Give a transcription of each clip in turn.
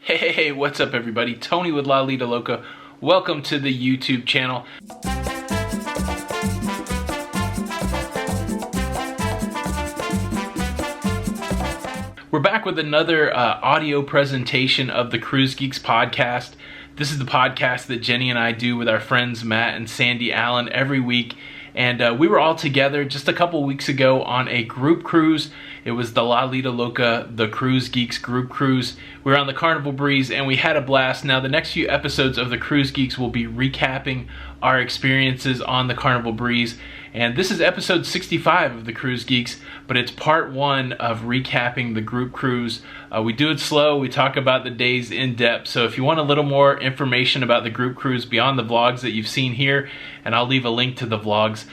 Hey, what's up everybody? Tony with La Lita Loca. Welcome to the YouTube channel. We're back with another audio presentation of the Cruise Geeks podcast. This is the podcast that Jenny and I do with our friends Matt and Sandy Allen every week. And we were all together just a couple weeks ago on a group cruise. It was the La Lita Loca, the Cruise Geeks group cruise. We were on the Carnival Breeze and we had a blast. Now the next few episodes of the Cruise Geeks will be recapping our experiences on the Carnival Breeze. And this is episode 65 of the Cruise Geeks, but it's part one of recapping the group cruise. We do it slow, we talk about the days in depth, so if you want a little more information about the group cruise beyond the vlogs that you've seen here, and I'll leave a link to the vlogs,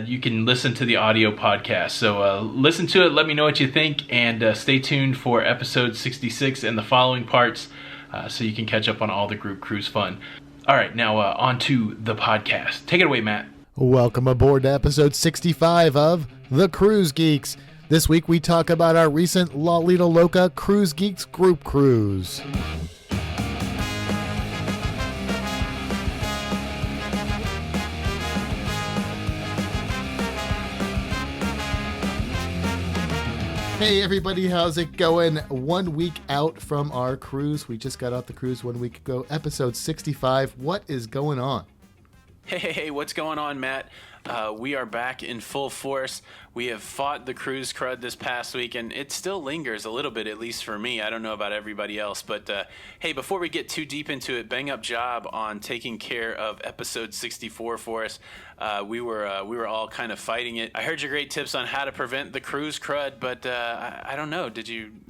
you can listen to the audio podcast. So listen to it, let me know what you think, and stay tuned for episode 66 and the following parts so you can catch up on all the group cruise fun. Alright, now on to the podcast. Take it away, Matt. Welcome aboard to episode 65 of The Cruise Geeks. This week we talk about our recent La Lita Loca Cruise Geeks group cruise. Hey everybody, how's it going? 1 week out from our cruise. We just got off the cruise 1 week ago, episode 65. What is going on? Hey, what's going on, Matt? We are back in full force. We have fought the cruise crud this past week, and it still lingers a little bit, at least for me. I don't know about everybody else, but hey, before we get too deep into it, bang up job on taking care of episode 64 for us. We were all kind of fighting it. I heard your great tips on how to prevent the cruise crud, but I don't know.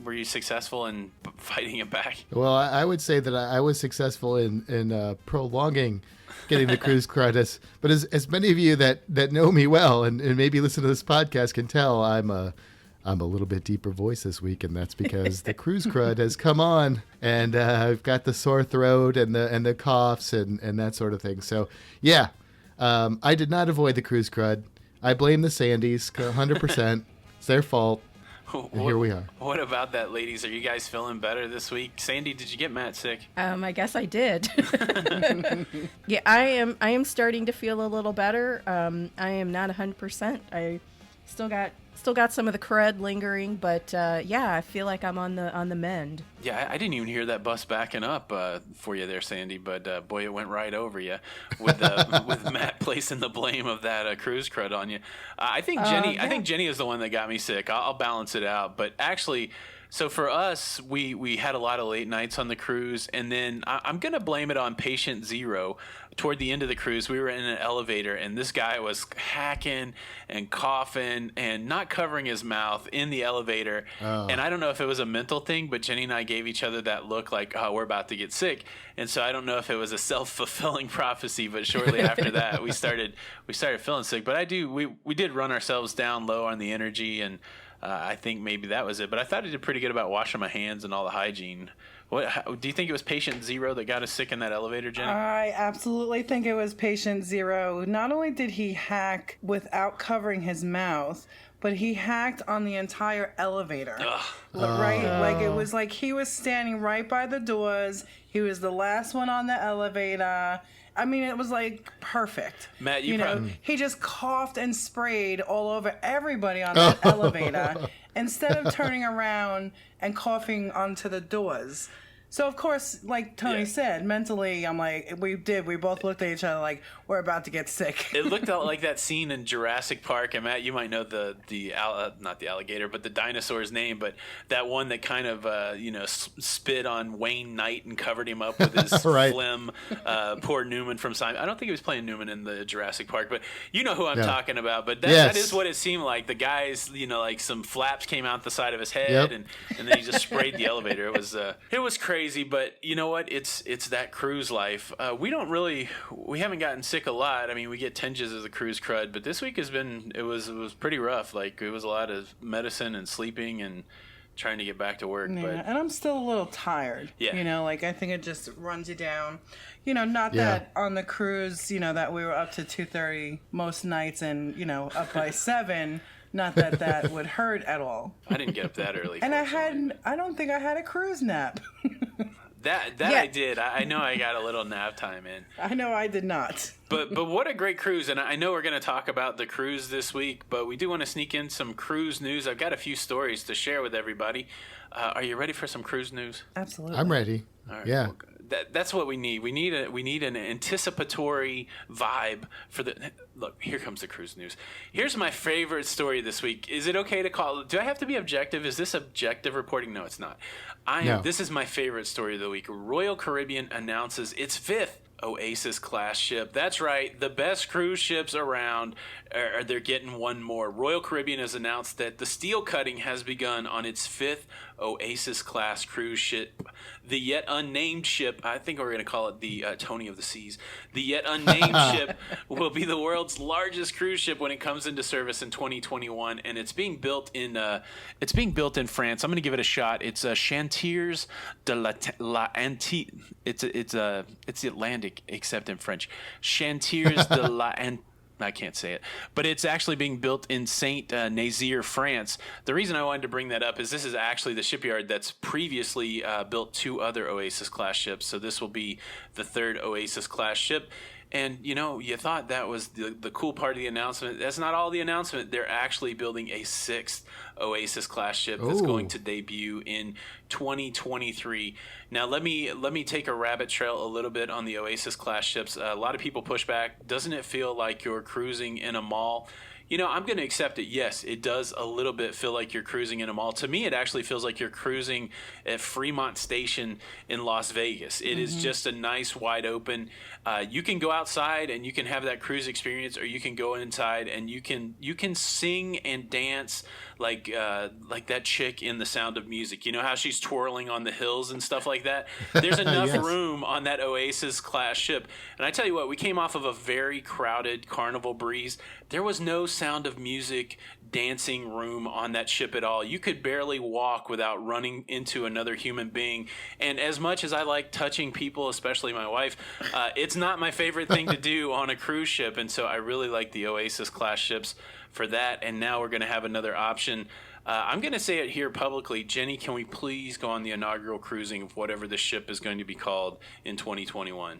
Were you successful in fighting it back? Well, I would say that I was successful in prolonging getting the cruise crud. But as many of you that know me well and maybe listen to this podcast can tell, I'm a little bit deeper voice this week, and that's because the cruise crud has come on, and I've got the sore throat and the coughs and that sort of thing. So yeah, I did not avoid the cruise crud. I blame the Sandys 100%. It's their fault. And here we are. What about that, ladies? Are you guys feeling better this week? Sandy, did you get Matt sick? I guess I did. Yeah, I am starting to feel a little better. I am not 100%. I still got some of the crud lingering, but yeah, I feel like I'm on the mend. Yeah, I didn't even hear that bus backing up for you there, Sandy, but boy, it went right over you with Matt placing the blame of that cruise crud on you. I think Jenny is the one that got me sick. I'll balance it out, but actually, so for us, we had a lot of late nights on the cruise, and then I'm going to blame it on patient zero. Toward the end of the cruise, we were in an elevator, and this guy was hacking and coughing and not covering his mouth in the elevator. Oh. And I don't know if it was a mental thing, but Jenny and I gave each other that look like, oh, we're about to get sick. And so I don't know if it was a self-fulfilling prophecy, but shortly after that, we started feeling sick. But we did run ourselves down low on the energy, and I think maybe that was it. But I thought I did pretty good about washing my hands and all the hygiene. Do you think it was patient zero that got us sick in that elevator, Jenny? I absolutely think it was patient zero. Not only did he hack without covering his mouth, but he hacked on the entire elevator. Right? Like it was like he was standing right by the doors. He was the last one on the elevator. I mean, it was like perfect. Matt, he just coughed and sprayed all over everybody on that elevator instead of turning around and coughing onto the doors. So, of course, like Tony said, mentally, I'm like, we both looked at each other like, we're about to get sick. It looked like that scene in Jurassic Park, and Matt, you might know not the alligator, but the dinosaur's name, but that one that kind of, spit on Wayne Knight and covered him up with his right. phlegm. Poor Newman from Simon. I don't think he was playing Newman in the Jurassic Park, but you know who I'm talking about. But that is what it seemed like. The guy's, like some flaps came out the side of his head, and then he just sprayed the elevator. It was crazy. But you know what? It's that cruise life. We haven't gotten sick a lot. I mean, we get tinges of the cruise crud, but this week it was pretty rough. Like it was a lot of medicine and sleeping and trying to get back to work. Yeah, but and I'm still a little tired. Yeah. I think it just runs you down. Not that on the cruise, that we were up to 2:30 most nights and, up by 7. Not that would hurt at all. I didn't get up that early. And I don't think I had a cruise nap. That Yeah. I did. I know I got a little nap time in. I know I did not. But what a great cruise. And I know we're going to talk about the cruise this week, but we do want to sneak in some cruise news. I've got a few stories to share with everybody. Are you ready for some cruise news? Absolutely. I'm ready. All right, Yeah. well, that's what we need. We need an anticipatory vibe for the. Look, here comes the cruise news. Here's my favorite story this week. Is it okay to call? Do I have to be objective? Is this objective reporting? No, it's not. No. This is my favorite story of the week. Royal Caribbean announces its 5th Oasis class ship. That's right, the best cruise ships around. They're getting one more. Royal Caribbean has announced that the steel cutting has begun on its 5th Oasis class cruise ship. The yet unnamed ship, I think we're going to call it the Tony of the Seas. The yet unnamed ship will be the world's largest cruise ship when it comes into service in 2021, and it's being built in France. I'm going to give it a shot. It's Chantiers de l'Atlantique. It's the Atlantic, except in French. Chantiers de l'Atlantique. I can't say it, but it's actually being built in Saint Nazaire, France. The reason I wanted to bring that up is this is actually the shipyard that's previously built 2 other Oasis class ships. So this will be the 3rd Oasis class ship. And, you thought that was the cool part of the announcement. That's not all the announcement. They're actually building a 6th Oasis class ship that's going to debut in 2023. Now, let me take a rabbit trail a little bit on the Oasis class ships. A lot of people push back. Doesn't it feel like you're cruising in a mall? I'm going to accept it. Yes, it does a little bit feel like you're cruising in a mall. To me, it actually feels like you're cruising at Fremont Station in Las Vegas. It is just a nice, wide open. You can go outside and you can have that cruise experience, or you can go inside and you can sing and dance like that chick in The Sound of Music. You know how she's twirling on the hills and stuff like that? There's enough Yes. room on that Oasis class ship. And I tell you what, we came off of a very crowded Carnival Breeze. There was no Sound of Music dancing room on that ship at all. You could barely walk without running into another human being. And as much as I like touching people, especially my wife, it's not my favorite thing to do on a cruise ship. And so I really like the Oasis class ships for that. And now we're going to have another option. I'm going to say it here publicly. Jenny, can we please go on the inaugural cruising of whatever the ship is going to be called in 2021?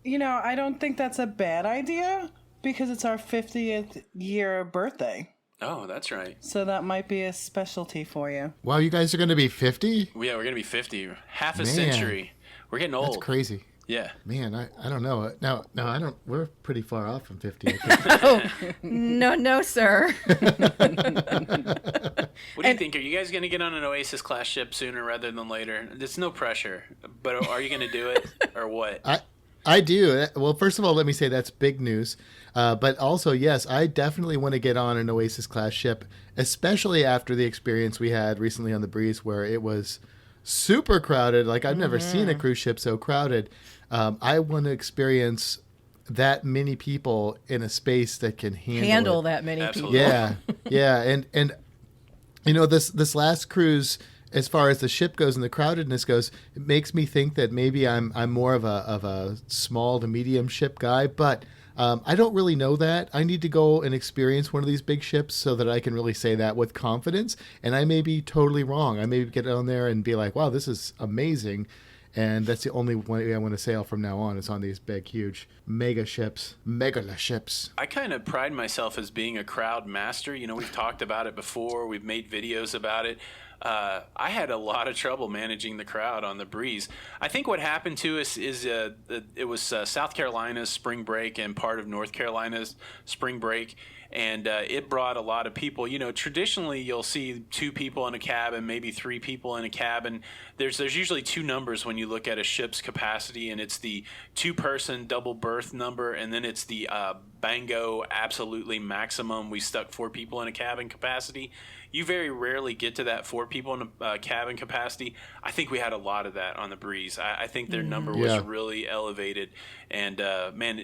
I don't think that's a bad idea because it's our 50th year birthday. Oh, that's right. So that might be a specialty for you. Wow, you guys are going to be 50? Yeah, we're going to be 50. Half a Man. century. We're getting old. That's crazy. Yeah. Man, I don't know. No, I don't. We're pretty far off from 50. I think. No, sir. What do you think? Are you guys going to get on an Oasis class ship sooner rather than later? There's no pressure, but are you going to do it or what? I do. Well, first of all, let me say that's big news. But also, yes, I definitely want to get on an Oasis class ship, especially after the experience we had recently on the Breeze where it was super crowded. Like, I've never seen a cruise ship so crowded. I want to experience that many people in a space that can handle it. that many Absolutely. people. Yeah. And this last cruise, as far as the ship goes and the crowdedness goes, it makes me think that maybe I'm more of a small to medium ship guy, but I don't really know that. I need to go and experience one of these big ships so that I can really say that with confidence. And I may be totally wrong. I may get on there and be like, wow, this is amazing. And that's the only way I want to sail from now on is on these big, huge megala ships. I kind of pride myself as being a crowd master. We've talked about it before. We've made videos about it. I had a lot of trouble managing the crowd on the Breeze. I think what happened to us is it was South Carolina's spring break and part of North Carolina's spring break, and it brought a lot of people. Traditionally you'll see 2 people in a cabin, maybe 3 people in a cabin. There's usually 2 numbers when you look at a ship's capacity, and it's the 2-person double berth number, and then it's the bango absolutely maximum. We stuck 4 people in a cabin capacity. You very rarely get to that 4 people in a cabin capacity. I think we had a lot of that on the Breeze. I think their number was really elevated. And, man,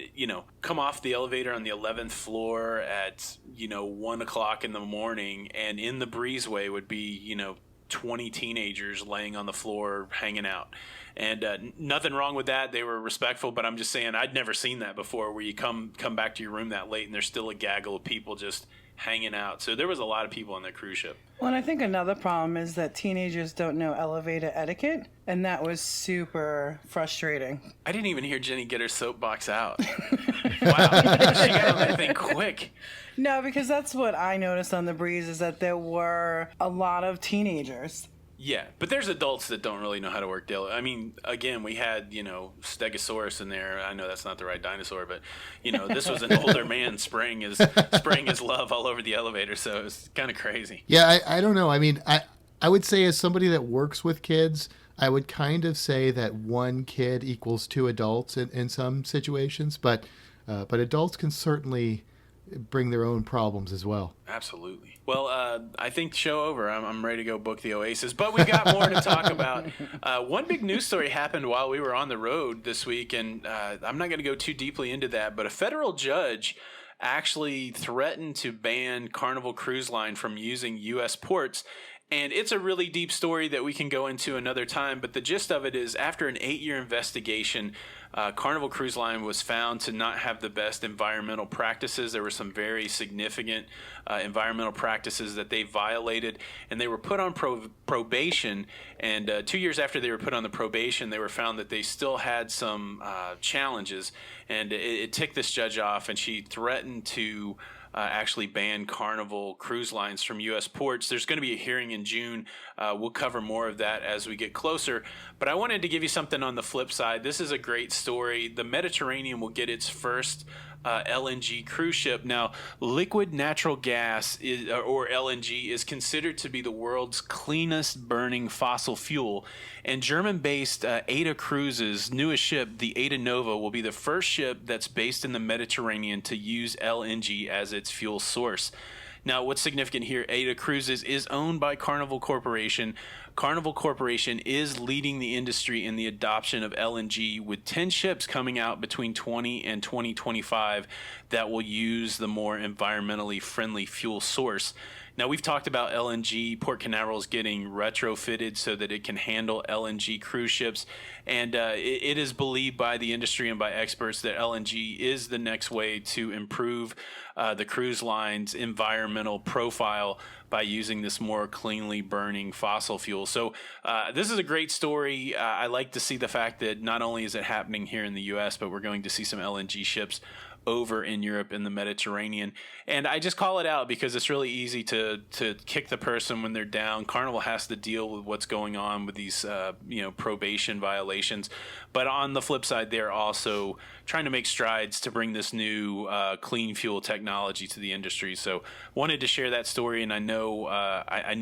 come off the elevator on the 11th floor at, 1 o'clock in the morning, and in the breezeway would be, 20 teenagers laying on the floor hanging out. And nothing wrong with that. They were respectful, but I'm just saying I'd never seen that before, where you come back to your room that late and there's still a gaggle of people just hanging out. So there was a lot of people on that cruise ship. Well, and I think another problem is that teenagers don't know elevator etiquette, and that was super frustrating. I didn't even hear Jenny get her soapbox out. Wow, she got on that thing quick. No, because that's what I noticed on the Breeze, is that there were a lot of teenagers. Yeah, but there's adults that don't really know how to work the elevator. I mean, again, we had, Stegosaurus in there. I know that's not the right dinosaur, but, this was an older man spraying his love all over the elevator, so it was kind of crazy. Yeah, I don't know. I mean, I would say as somebody that works with kids, I would kind of say that one kid equals two adults in some situations, but adults can certainly bring their own problems as well. Absolutely. Well, I think show over. I'm ready to go book the Oasis, but we got more to talk about. One big news story happened while we were on the road this week, and I'm not going to go too deeply into that, but a federal judge actually threatened to ban Carnival Cruise Line from using U.S. ports. And it's a really deep story that we can go into another time, but the gist of it is, after an 8-year investigation, Carnival Cruise Line was found to not have the best environmental practices. There were some very significant environmental practices that they violated, and they were put on probation. And 2 years after they were put on the probation, they were found that they still had some challenges, and it ticked this judge off, and she threatened to actually ban Carnival Cruise Lines from U.S. ports. There's going to be a hearing in June. We'll cover more of that as we get closer. But I wanted to give you something on the flip side. This is a great story. The Mediterranean will get its first LNG cruise ship. Now, liquid natural gas or LNG is considered to be the world's cleanest burning fossil fuel. And German-based Ada Cruises' newest ship, the Ada Nova, will be the first ship that's based in the Mediterranean to use LNG as its fuel source. Now, what's significant here, Ada Cruises is owned by Carnival Corporation. Carnival Corporation is leading the industry in the adoption of LNG, with 10 ships coming out between 20 and 2025 that will use the more environmentally friendly fuel source. Now, we've talked about LNG. Port Canaveral is getting retrofitted so that it can handle LNG cruise ships. And it is believed by the industry and by experts that LNG is the next way to improve the cruise line's environmental profile by using this more cleanly burning fossil fuel. So this is a great story. I like to see the fact that not only is it happening here in the U.S., but we're going to see some LNG ships over in Europe in the Mediterranean. And I just call it out because it's really easy to kick the person when they're down. Carnival has to deal with what's going on with these probation violations. But on the flip side, they're also trying to make strides to bring this new clean fuel technology to the industry. So wanted to share that story, and I know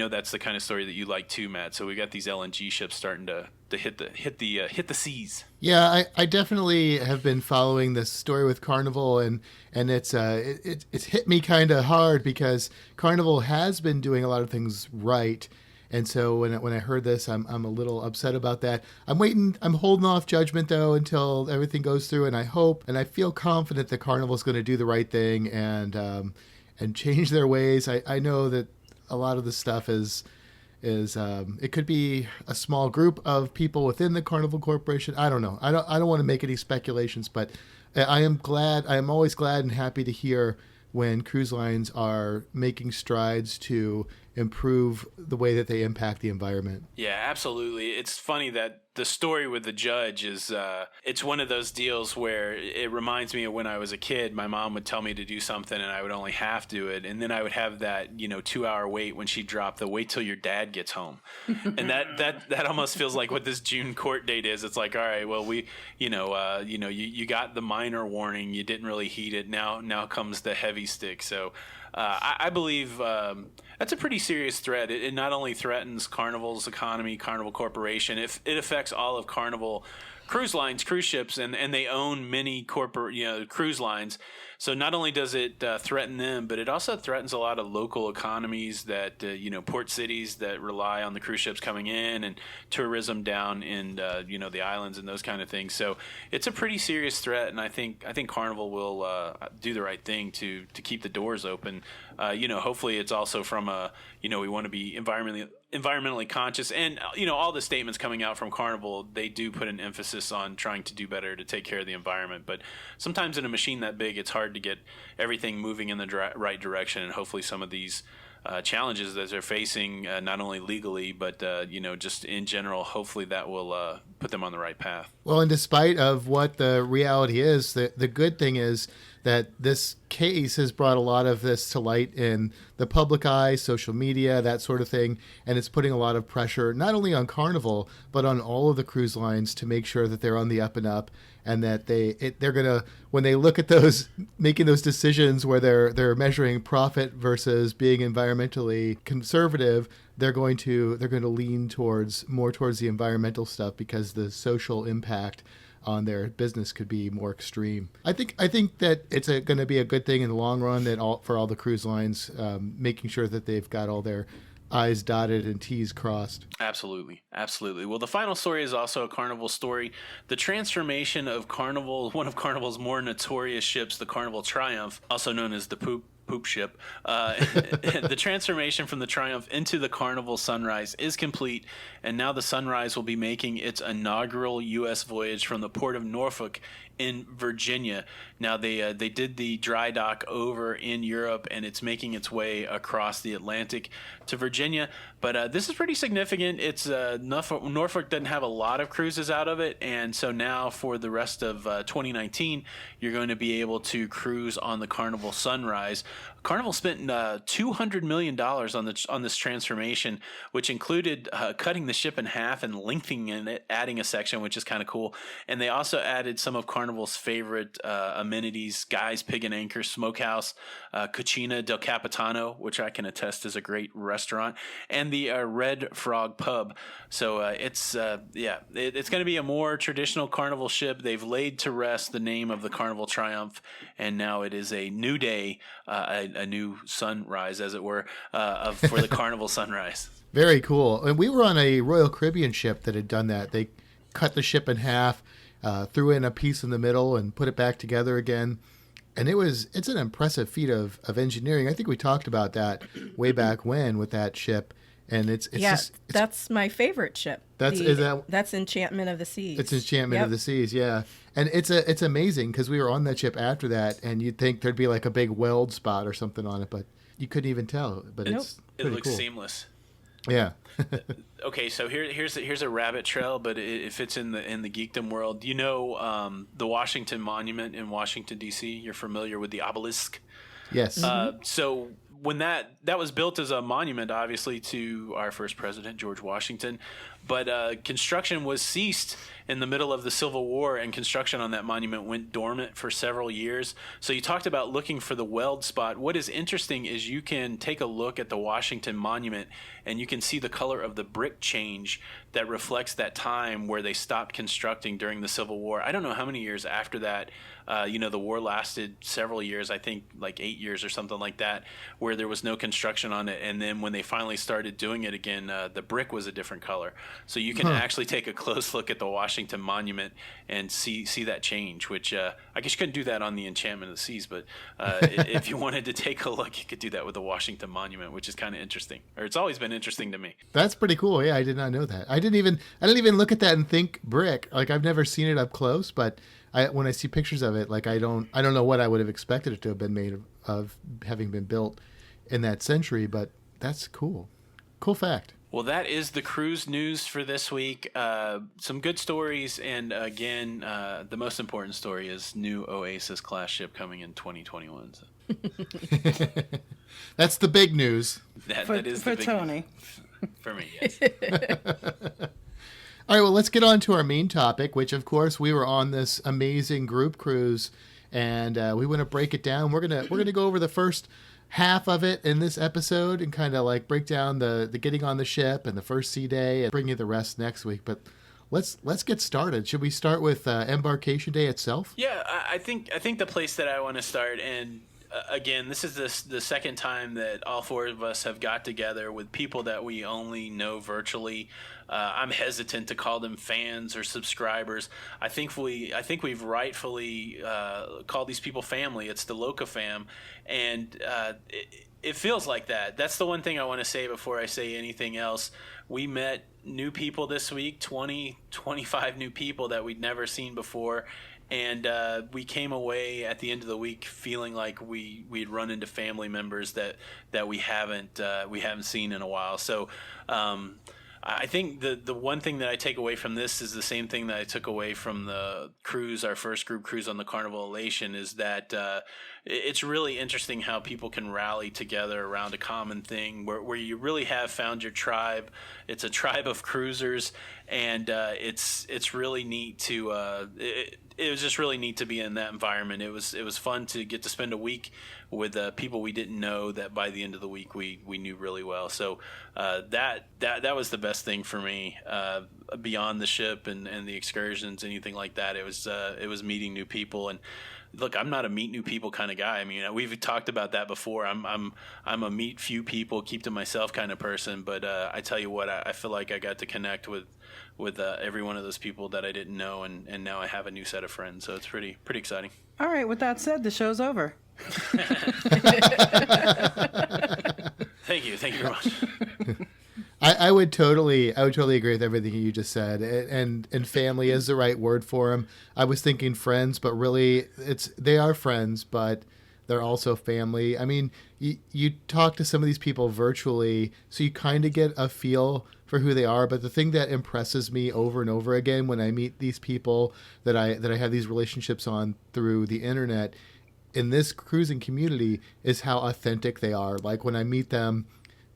that's the kind of story that you like too, Matt. So we got these LNG ships starting to hit the seas. Yeah, I definitely have been following this story with Carnival, and it's hit me kind of hard because Carnival has been doing a lot of things right. And so when I heard this, I'm a little upset about that. I'm holding off judgment though until everything goes through, and I hope and I feel confident that Carnival's going to do the right thing and change their ways. I know that a lot of the stuff is it could be a small group of people within the Carnival Corporation. I don't know. I don't want to make any speculations, but I am always glad and happy to hear when cruise lines are making strides to improve the way that they impact the environment. Yeah, absolutely. It's funny that the story with the judge is it's one of those deals where it reminds me of when I was a kid. My mom would tell me to do something and I would only half do it, and then I would have that 2-hour wait when she dropped the wait till your dad gets home. And that almost feels like what this June court date is. It's like, all right, well, we you got the minor warning, you didn't really heed it, now comes the heavy stick. So I believe that's a pretty serious threat. It not only threatens Carnival's economy, Carnival Corporation, it affects all of Carnival cruise lines, cruise ships, and they own many corporate cruise lines. So not only does it threaten them, but it also threatens a lot of local economies that port cities that rely on the cruise ships coming in, and tourism down in the islands and those kind of things. So it's a pretty serious threat, and I think Carnival will do the right thing to keep the doors open. Hopefully it's also from we want to be environmentally environmentally conscious, and all the statements coming out from Carnival, they do put an emphasis on trying to do better to take care of the environment. But sometimes in a machine that big, it's hard to get everything moving in the right direction, and hopefully some of these challenges that they're facing, not only legally but just in general, hopefully that will put them on the right path. Well, and despite of what the reality is, the good thing is that this case has brought a lot of this to light in the public eye, social media, that sort of thing, and it's putting a lot of pressure not only on Carnival but on all of the cruise lines to make sure that they're on the up and up, and that they're gonna, when they look at those, making those decisions where they're measuring profit versus being environmentally conservative, they're going to lean more towards the environmental stuff, because the social impact on their business could be more extreme. I think that it's going to be a good thing in the long run, that for all the cruise lines, making sure that they've got all their I's dotted and T's crossed. Absolutely. Well, the final story is also a Carnival story. The transformation of Carnival, one of Carnival's more notorious ships, the Carnival Triumph, also known as the poop ship. The transformation from the Triumph into the Carnival Sunrise is complete, and now the Sunrise will be making its inaugural U.S. voyage from the port of Norfolk in Virginia. Now they did the dry dock over in Europe, and it's making its way across the Atlantic to Virginia. But this is pretty significant. It's Norfolk doesn't have a lot of cruises out of it, and so now for the rest of 2019, you're going to be able to cruise on the Carnival Sunrise. Carnival spent $200 million on this transformation, which included cutting the ship in half and lengthening it, adding a section, which is kind of cool. And they also added some of Carnival's favorite amenities: Guy's Pig and Anchor Smokehouse, Cucina del Capitano, which I can attest is a great restaurant, and the Red Frog Pub. So it's going to be a more traditional Carnival ship. They've laid to rest the name of the Carnival Triumph, and now it is a new day, a new sunrise, as it were, for the Carnival Sunrise. Very cool. And we were on a Royal Caribbean ship that had done that. They cut the ship in half, threw in a piece in the middle, and put it back together again. And it's an impressive feat of engineering. I think we talked about that way back when with that ship. And that's my favorite ship. That's Enchantment of the Seas. It's Enchantment of the Seas, yeah. And it's amazing, because we were on that ship after that, and you'd think there'd be like a big weld spot or something on it, but you couldn't even tell. But it looks cool. Seamless. Yeah. Okay, so here's a rabbit trail, but it fits in the geekdom world. The Washington Monument in Washington D.C. You're familiar with the obelisk? Yes. So when that was built as a monument, obviously, to our first president, George Washington, but construction was ceased in the middle of the Civil War, and construction on that monument went dormant for several years. So you talked about looking for the weld spot. What is interesting is you can take a look at the Washington Monument, and you can see the color of the brick change that reflects that time where they stopped constructing during the Civil War. I don't know how many years after that. The war lasted several years, I think like 8 years or something like that, where there was no construction on it. And then when they finally started doing it again, the brick was a different color. So you can actually take a close look at the Washington Monument and see that change, which I guess you couldn't do that on the Enchantment of the Seas, but if you wanted to take a look, you could do that with the Washington Monument, which is kind of interesting, or it's always been interesting to me. That's pretty cool. Yeah, I did not know that. I didn't even look at that and think brick. Like, I've never seen it up close, but when I see pictures of it, like, I don't know what I would have expected it to have been made of having been built in that century, but that's cool. Cool fact. Well, that is the cruise news for this week. Some good stories, and again, the most important story is new Oasis class ship coming in 2021. So. That's the big news. That is the big Tony. News. For me, yes. All right, well, let's get on to our main topic, which, of course, we were on this amazing group cruise, and we want to break it down. We're gonna go over the first half of it in this episode and kind of like break down the getting on the ship and the first sea day, and bring you the rest next week. But let's get started. Should we start with embarkation day itself? Yeah, I think the place that I want to start, and again, this is the second time that all four of us have got together with people that we only know virtually. I'm hesitant to call them fans or subscribers. I think we've rightfully called these people family. It's the Loca fam, and it feels like that. That's the one thing I want to say before I say anything else. We met new people this week, 25 new people that we'd never seen before. And we came away at the end of the week feeling like we'd run into family members that we haven't seen in a while. So I think the one thing that I take away from this is the same thing that I took away from the cruise, our first group cruise on the Carnival Elation, is that it's really interesting how people can rally together around a common thing where you really have found your tribe. It's a tribe of cruisers, and it's really neat to it was just really neat to be in that environment. It was fun to get to spend a week with people we didn't know that by the end of the week we knew really well. So that was the best thing for me, beyond the ship and the excursions, anything like that. It was meeting new people. And look, I'm not a meet new people kind of guy. I mean, we've talked about that before. I'm a meet few people, keep to myself kind of person. But I tell you what, I feel like I got to connect with every one of those people that I didn't know, and now I have a new set of friends. So it's pretty exciting. All right. With that said, the show's over. Thank you very much. I would totally agree with everything you just said, and family is the right word for them. I was thinking friends, but really they are friends, but they're also family. I mean, you talk to some of these people virtually, so you kind of get a feel for who they are. But the thing that impresses me over and over again when I meet these people that I have these relationships on through the internet in this cruising community is how authentic they are. Like when I meet them,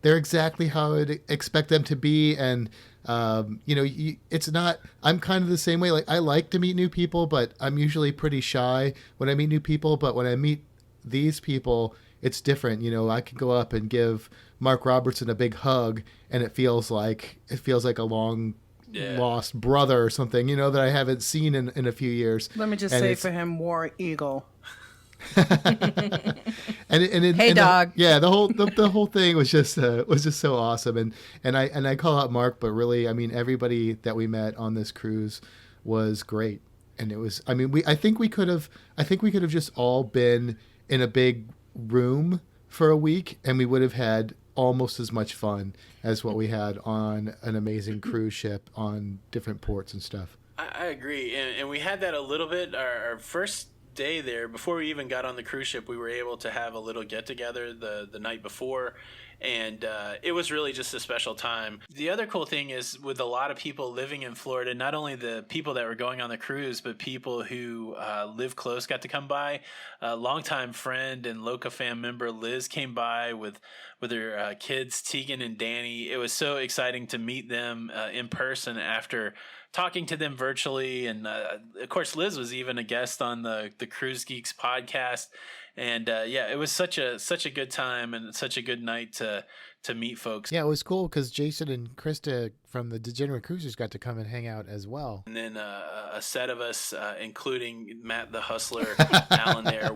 they're exactly how I'd expect them to be. And, it's not, I'm kind of the same way. Like I like to meet new people, but I'm usually pretty shy when I meet new people. But when I meet these people, it's different. I can go up and give Mark Robertson a big hug, and it feels like a long lost brother or something, that I haven't seen in a few years. Let me just say for him, War Eagle. Hey, dog. The whole thing was just so awesome, and I call out Mark, but really, I mean, everybody that we met on this cruise was great, and it was. I mean, I think we could have just all been in a big room for a week, and we would have had almost as much fun as what we had on an amazing cruise ship on different ports and stuff. I agree, and we had that a little bit. Our first day there, before we even got on the cruise ship, we were able to have a little get together the night before, and it was really just a special time. The other cool thing is, with a lot of people living in Florida, not only the people that were going on the cruise, but people who live close got to come by. A longtime friend and Loca fam member Liz came by with her kids Tegan and Danny. It was so exciting to meet them in person after talking to them virtually. And of course, Liz was even a guest on the Cruise Geeks podcast. And it was such a good time and such a good night to meet folks. Yeah, it was cool because Jason and Krista from the Degenerate Cruisers got to come and hang out as well. And then a set of us, including Matt the Hustler, Alan there,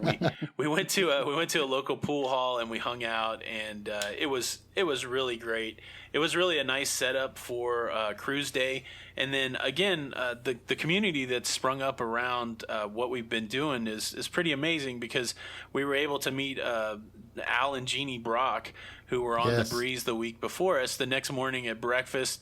we went to a local pool hall and we hung out, and it was really great. It was really a nice setup for cruise day. And then again, the community that's sprung up around what we've been doing is pretty amazing, because we were able to meet Al and Jeannie Brock, who were on the Breeze the week before us. The next morning at breakfast,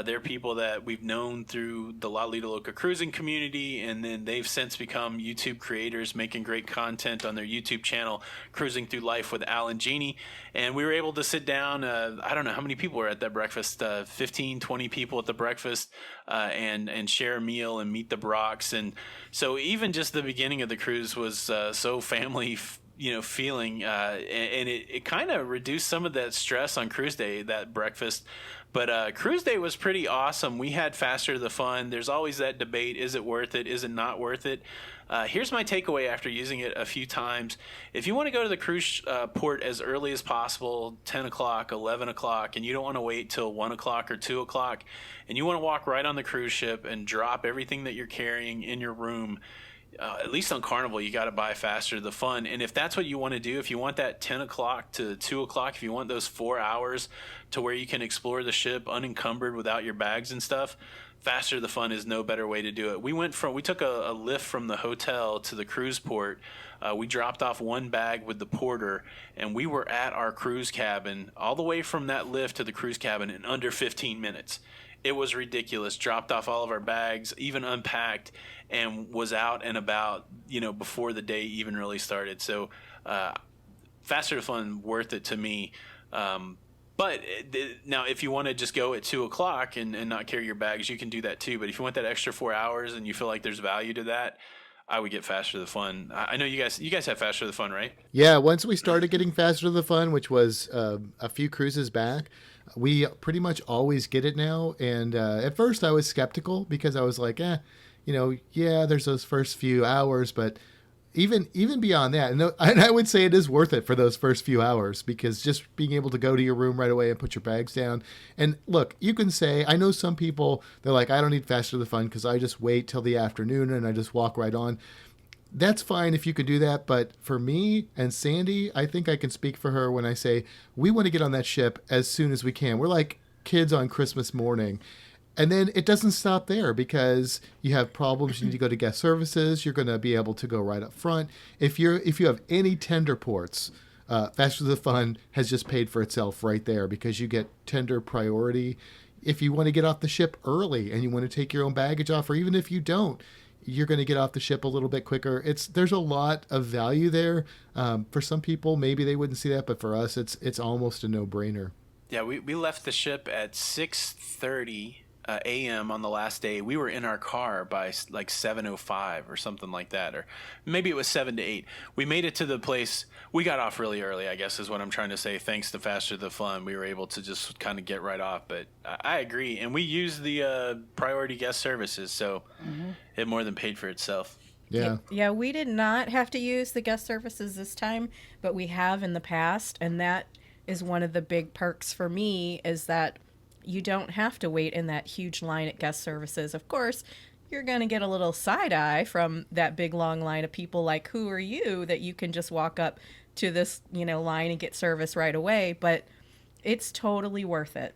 they're people that we've known through the La Lita Loca cruising community, and then they've since become YouTube creators making great content on their YouTube channel, Cruising Through Life with Al and Jeannie. And we were able to sit down, I don't know how many people were at that breakfast, 15, 20 people at the breakfast, and share a meal and meet the Brocks. And so even just the beginning of the cruise was so family feeling, and it kind of reduced some of that stress on cruise day, that breakfast. But cruise day was pretty awesome. We had faster the fun. There's always that debate: is it worth it? Is it not worth it? Here's my takeaway after using it a few times. If you want to go to the cruise port as early as possible, 10 o'clock, 11 o'clock, and you don't want to wait till 1 o'clock or 2 o'clock, and you want to walk right on the cruise ship and drop everything that you're carrying in your room, at least on Carnival, you got to buy Faster to the Fun. And if that's what you want to do, if you want that 10 o'clock to 2 o'clock, if you want those 4 hours to where you can explore the ship unencumbered without your bags and stuff, Faster to the Fun is no better way to do it. We took a lift from the hotel to the cruise port. We dropped off one bag with the porter, and we were at our cruise cabin all the way from that lift to the cruise cabin in under 15 minutes. It was ridiculous. Dropped off all of our bags, even unpacked, and was out and about, before the day even really started. So Faster to Fun, worth it to me. But now, if you want to just go at 2 o'clock and not carry your bags, you can do that too. But if you want that extra 4 hours and you feel like there's value to that, I would get Faster to the Fun. I know you guys have Faster to the Fun, right? Yeah, once we started getting Faster to the Fun, which was a few cruises back, we pretty much always get it now. And at first I was skeptical because I was like, there's those first few hours, but even beyond that, and I would say it is worth it for those first few hours, because just being able to go to your room right away and put your bags down. And look, you can say, I know some people, they're like, I don't need Faster to the Fun because I just wait till the afternoon and I just walk right on. That's fine if you could do that, but for me and Sandy, I think I can speak for her when I say we want to get on that ship as soon as we can. We're like kids on Christmas morning. And then it doesn't stop there, because you have problems. You need to go to guest services. You're going to be able to go right up front. If you have any tender ports, Faster to the Fun has just paid for itself right there, because you get tender priority. If you want to get off the ship early and you want to take your own baggage off, or even if you don't, you're going to get off the ship a little bit quicker. There's a lot of value there. For some people, maybe they wouldn't see that, but for us, it's almost a no-brainer. Yeah, we left the ship at 6:30 a.m. on the last day. We were in our car by like 7:05 or something like that, or maybe it was 7 to 8. We made it to the place. We got off really early, I guess is what I'm trying to say. Thanks to Faster to the Fun, we were able to just kind of get right off. But I agree, and we used the priority guest services, so it more than paid for itself. Yeah, we did not have to use the guest services this time, but we have in the past, and that is one of the big perks for me, is that you don't have to wait in that huge line at guest services. Of course, you're going to get a little side eye from that big long line of people like, who are you, that you can just walk up to this, line and get service right away. But it's totally worth it.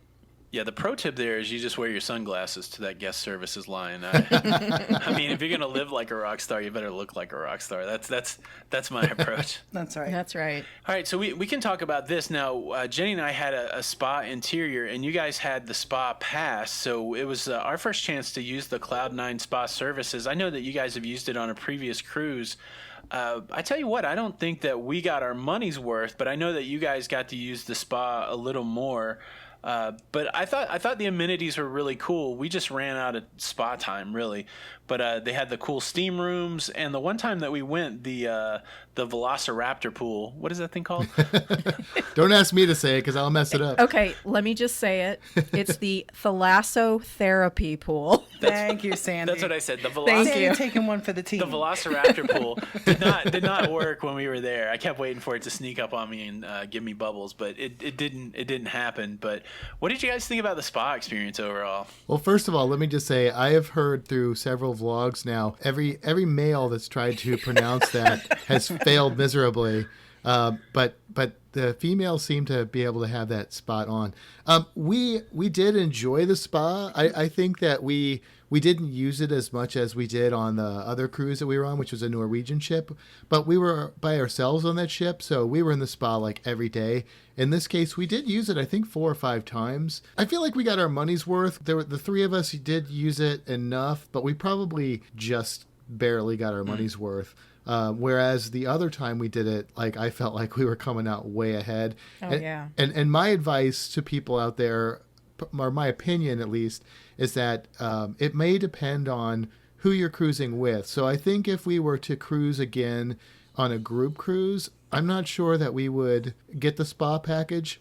Yeah, the pro tip there is you just wear your sunglasses to that guest services line. I mean, if you're gonna live like a rock star, you better look like a rock star. That's my approach. That's right. That's right. All right, so we can talk about this now. Jenny and I had a spa interior, and you guys had the spa pass, so it was our first chance to use the Cloud9 spa services. I know that you guys have used it on a previous cruise. I tell you what, I don't think that we got our money's worth, but I know that you guys got to use the spa a little more. But I thought the amenities were really cool. We just ran out of spa time, really. But they had the cool steam rooms, and the one time that we went, the Velociraptor pool. What is that thing called? Don't ask me to say it, because I'll mess it up. Okay, let me just say it. It's the thalassotherapy pool. Thank you, Sandy. That's what I said. Thank you. Taking one for the team. The Velociraptor pool did not work when we were there. I kept waiting for it to sneak up on me and give me bubbles, but it didn't happen. But what did you guys think about the spa experience overall? Well, first of all, let me just say, I have heard through several vlogs now, every male that's tried to pronounce that has failed miserably. But the females seem to be able to have that spot on. We did enjoy the spa. I think that we didn't use it as much as we did on the other cruise that we were on, which was a Norwegian ship. But we were by ourselves on that ship, so we were in the spa like every day. In this case, we did use it, I think, 4 or 5 times. I feel like we got our money's worth. The 3 of us did use it enough, but we probably just barely got our money's worth. Whereas the other time we did it, like, I felt like we were coming out way ahead. Yeah. And my advice to people out there, or my opinion at least, is that it may depend on who you're cruising with. So I think if we were to cruise again on a group cruise, I'm not sure that we would get the spa package,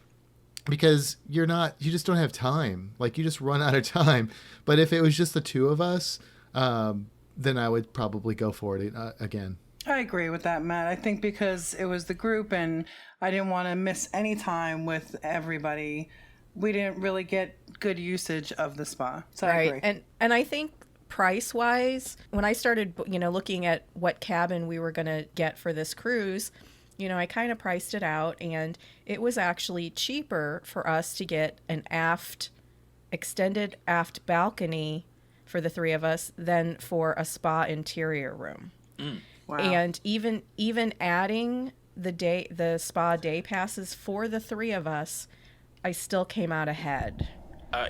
because you just don't have time. Like, you just run out of time. But if it was just the 2 of us, then I would probably go for it again. I agree with that, Matt. I think because it was the group and I didn't want to miss any time with everybody, we didn't really get good usage of the spa. So I agree. And I think price wise, when I started, looking at what cabin we were going to get for this cruise, I kind of priced it out, and it was actually cheaper for us to get an extended aft balcony for the three of us than for a spa interior room. Wow. And even adding the spa day passes for the three of us, I still came out ahead.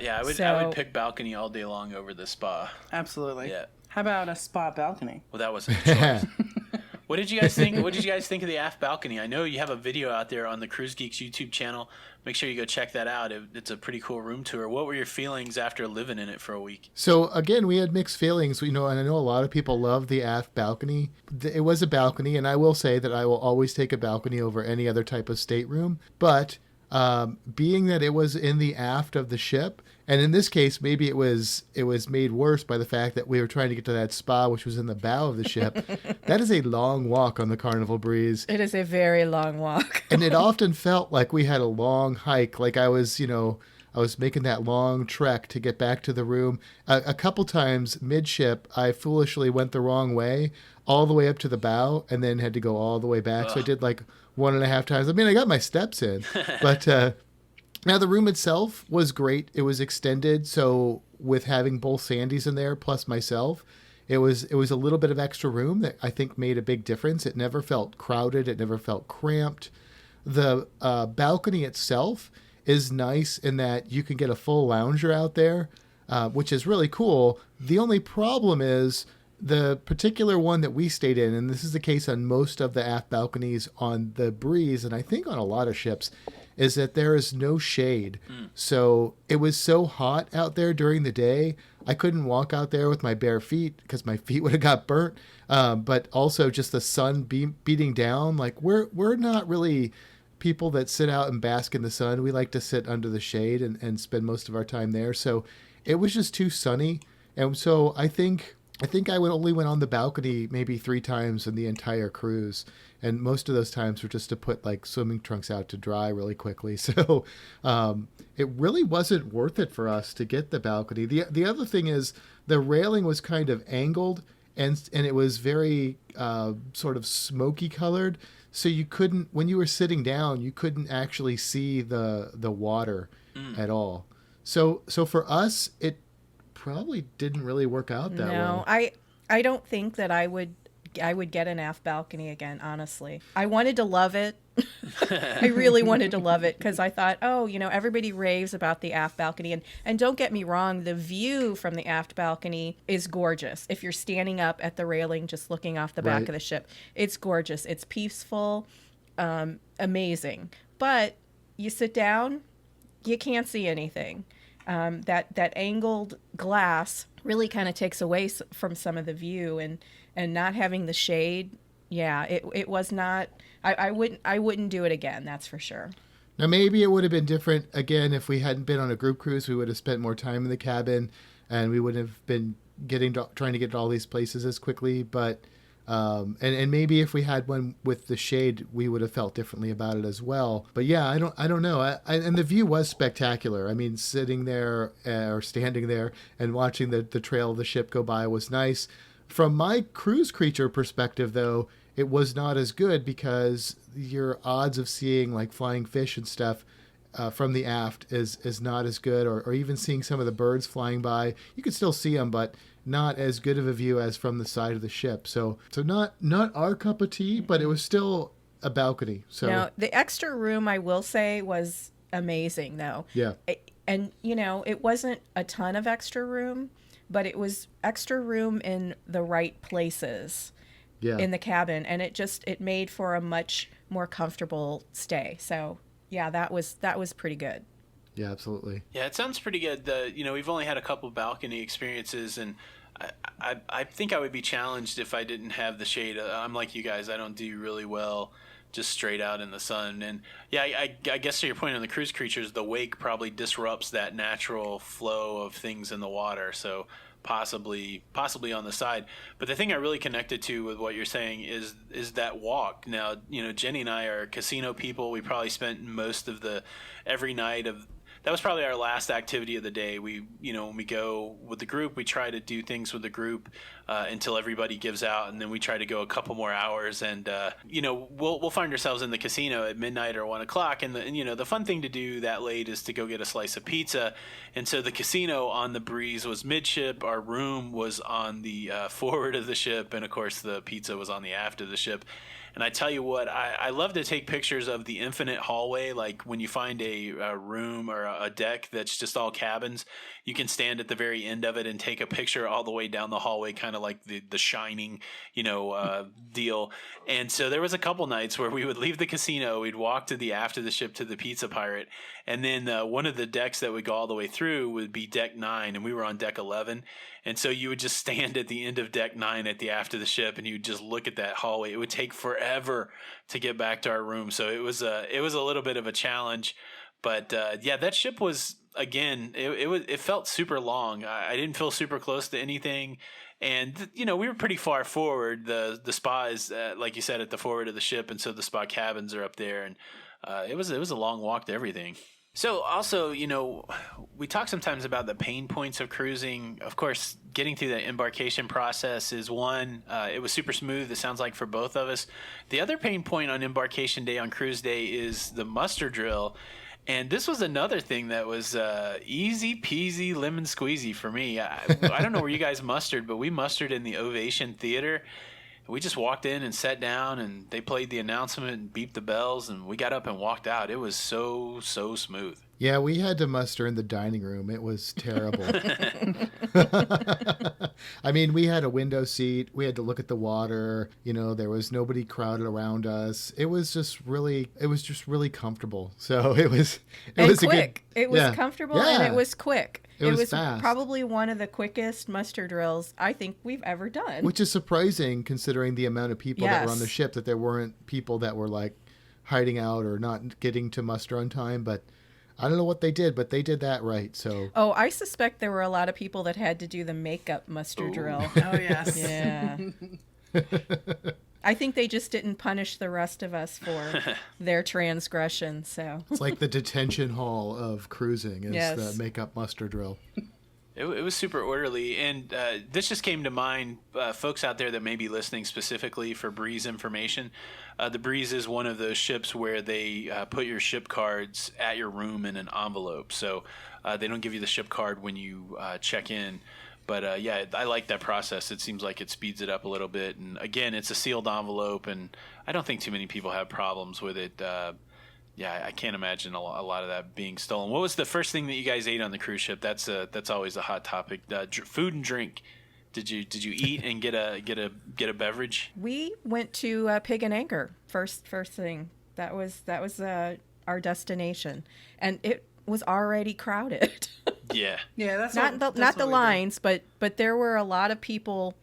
Yeah, I would pick balcony all day long over the spa. Absolutely. Yeah. How about a spa balcony? Well, that wasn't a choice. What did you guys think? What did you guys think of the aft balcony? I know you have a video out there on the Cruise Geeks YouTube channel. Make sure you go check that out. It's a pretty cool room tour. What were your feelings after living in it for a week? So again, we had mixed feelings, and I know a lot of people love the aft balcony. It was a balcony, and I will say that I will always take a balcony over any other type of stateroom. But being that it was in the aft of the ship, and in this case, maybe it was made worse by the fact that we were trying to get to that spa, which was in the bow of the ship. That is a long walk on the Carnival Breeze. It is a very long walk. And it often felt like we had a long hike, like I was making that long trek to get back to the room. A couple times midship, I foolishly went the wrong way, all the way up to the bow, and then had to go all the way back. So I did like 1.5 times. I mean, I got my steps in, but now the room itself was great. It was extended, so with having both Sandys in there plus myself, it was a little bit of extra room that I think made a big difference. It never felt crowded. It never felt cramped. The balcony itself is nice in that you can get a full lounger out there, which is really cool. The only problem is the particular one that we stayed in, and this is the case on most of the aft balconies on the Breeze, and I think on a lot of ships, is that there is no shade. So it was so hot out there during the day, I couldn't walk out there with my bare feet because my feet would have got burnt. But also just the sun beating down. Like we're not really people that sit out and bask in the sun. We like to sit under the shade and spend most of our time there. So it was just too sunny. And so I think I only went on the balcony maybe 3 times in the entire cruise. And most of those times were just to put like swimming trunks out to dry really quickly. So it really wasn't worth it for us to get the balcony. The other thing is the railing was kind of angled and it was very sort of smoky colored. So you couldn't, when you were sitting down, you couldn't actually see the water at all. So for us, it probably didn't really work out that well. No, I don't think that I would get an aft balcony again, honestly. I wanted to love it. I really wanted to love it because I thought, everybody raves about the aft balcony. And don't get me wrong, the view from the aft balcony is gorgeous. If you're standing up at the railing just looking off the back of the ship, it's gorgeous. It's peaceful, amazing. But you sit down, you can't see anything. That angled glass really kind of takes away from some of the view, and not having the shade. Yeah, it was not. I wouldn't do it again. That's for sure. Now maybe it would have been different again if we hadn't been on a group cruise. We would have spent more time in the cabin, and we wouldn't have been trying to get to all these places as quickly. But and maybe if we had one with the shade, we would have felt differently about it as well. But yeah, I don't know. And the view was spectacular. I mean, sitting there or standing there and watching the trail of the ship go by was nice. From my cruise creature perspective, though, it was not as good because your odds of seeing like flying fish and stuff from the aft is not as good, or even seeing some of the birds flying by. You could still see them, but not as good of a view as from the side of the ship. So not our cup of tea, but it was still a balcony. So now the extra room, I will say, was amazing though. Yeah. And it wasn't a ton of extra room, but it was extra room in the right places in the cabin, and it made for a much more comfortable stay. So yeah, that was pretty good. Yeah, absolutely. Yeah, it sounds pretty good. We've only had a couple balcony experiences, and I think I would be challenged if I didn't have the shade. I'm like you guys. I don't do really well just straight out in the sun. And yeah, I guess to your point on the cruise creatures, the wake probably disrupts that natural flow of things in the water. So possibly on the side. But the thing I really connected to with what you're saying is that walk. Now, Jenny and I are casino people. We probably spent most of every night of that was probably our last activity of the day. We, when we go with the group, we try to do things with the group until everybody gives out, and then we try to go a couple more hours. And we'll find ourselves in the casino at midnight or 1 o'clock. And the fun thing to do that late is to go get a slice of pizza. And so the casino on the Breeze was midship. Our room was on the forward of the ship, and of course the pizza was on the aft of the ship. And I tell you what, I love to take pictures of the infinite hallway. Like when you find a room or a deck that's just all cabins, you can stand at the very end of it and take a picture all the way down the hallway, kind of like the Shining, deal. And so there was a couple nights where we would leave the casino, we'd walk to the aft of the ship to the Pizza Pirate, and then one of the decks that would go all the way through would be deck 9, and we were on deck 11. And so you would just stand at the end of deck 9 at the aft of the ship, and you'd just look at that hallway. It would take forever to get back to our room. So it was a little bit of a challenge, but that ship was, again, it felt super long. I didn't feel super close to anything, and we were pretty far forward. The spa is like you said, at the forward of the ship, and so the spa cabins are up there, and it was a long walk to everything. So also, we talk sometimes about the pain points of cruising. Of course, getting through the embarkation process is one. It was super smooth, it sounds like, for both of us. The other pain point on embarkation day, on cruise day, is the muster drill. And this was another thing that was easy peasy lemon squeezy for me. I don't know where you guys mustered, but we mustered in the Ovation Theater. We just walked in and sat down, and they played the announcement and beeped the bells, and we got up and walked out. It was so smooth. Yeah, we had to muster in the dining room. It was terrible. I mean, we had a window seat. We had to look at the water. There was nobody crowded around us. It was just really comfortable. So it was quick. It was comfortable, and it was quick. It was fast. Probably one of the quickest muster drills I think we've ever done. Which is surprising considering the amount of people that were on the ship, that there weren't people that were like hiding out or not getting to muster on time. But I don't know what they did, but they did that right. So. Oh, I suspect there were a lot of people that had to do the makeup muster drill. Oh, yes. Yeah. I think they just didn't punish the rest of us for their transgression. So it's like the detention hall of cruising is the makeup muster drill. It was super orderly, and this just came to mind, folks out there that may be listening specifically for Breeze information. The Breeze is one of those ships where they put your ship cards at your room in an envelope. So they don't give you the ship card when you check in. But I like that process. It seems like it speeds it up a little bit. And again, it's a sealed envelope, and I don't think too many people have problems with it. I can't imagine a lot of that being stolen. What was the first thing that you guys ate on the cruise ship? That's always a hot topic. Food and drink. Did you eat and get a beverage? We went to Pig and Anchor first thing. That was our destination, and it was already crowded. Yeah. Yeah, that's not the lines, but there were a lot of people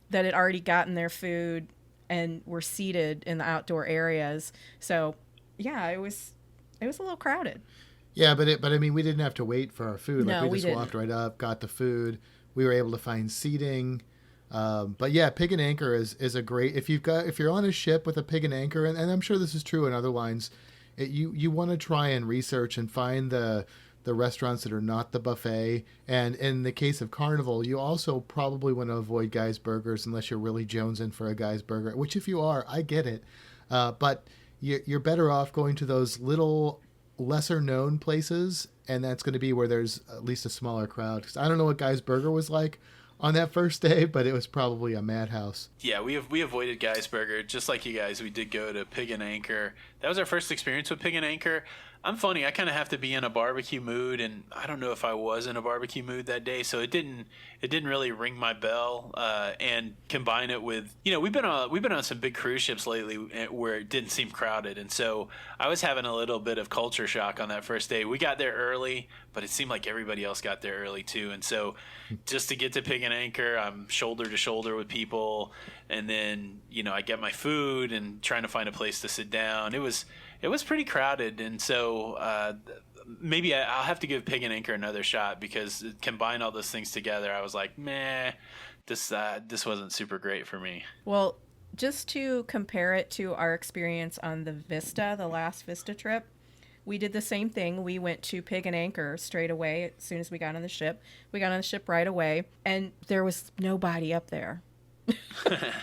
that had already gotten their food and were seated in the outdoor areas. So, yeah, it was a little crowded. Yeah, but I mean, we didn't have to wait for our food. No, we just didn't. Walked right up, got the food. We were able to find seating. But yeah, Pig and Anchor is a great, if you're on a ship with a Pig and Anchor, and I'm sure this is true in other lines, you want to try and research and find the restaurants that are not the buffet. And in the case of Carnival, you also probably want to avoid Guy's Burgers unless you're really jonesing for a Guy's Burger, which if you are, I get it. But you're better off going to those little lesser known places, and that's going to be where there's at least a smaller crowd. Because I don't know what Guy's Burger was like on that first day, but it was probably a madhouse. Yeah, we avoided Guy's Burger. Just like you guys, we did go to Pig and Anchor. That was our first experience with Pig and Anchor. I'm funny. I kind of have to be in a barbecue mood, and I don't know if I was in a barbecue mood that day, so it didn't really ring my bell. And combine it with, we've been on some big cruise ships lately where it didn't seem crowded, and so I was having a little bit of culture shock on that first day. We got there early, but it seemed like everybody else got there early too, and so just to get to Pig and Anchor, I'm shoulder to shoulder with people, and then I get my food and trying to find a place to sit down. It was pretty crowded, and so maybe I'll have to give Pig and Anchor another shot, because combine all those things together, I was like, meh, this wasn't super great for me. Well, just to compare it to our experience on the last Vista trip, we did the same thing. We went to Pig and Anchor straight away as soon as we got on the ship. We got on the ship right away, and there was nobody up there.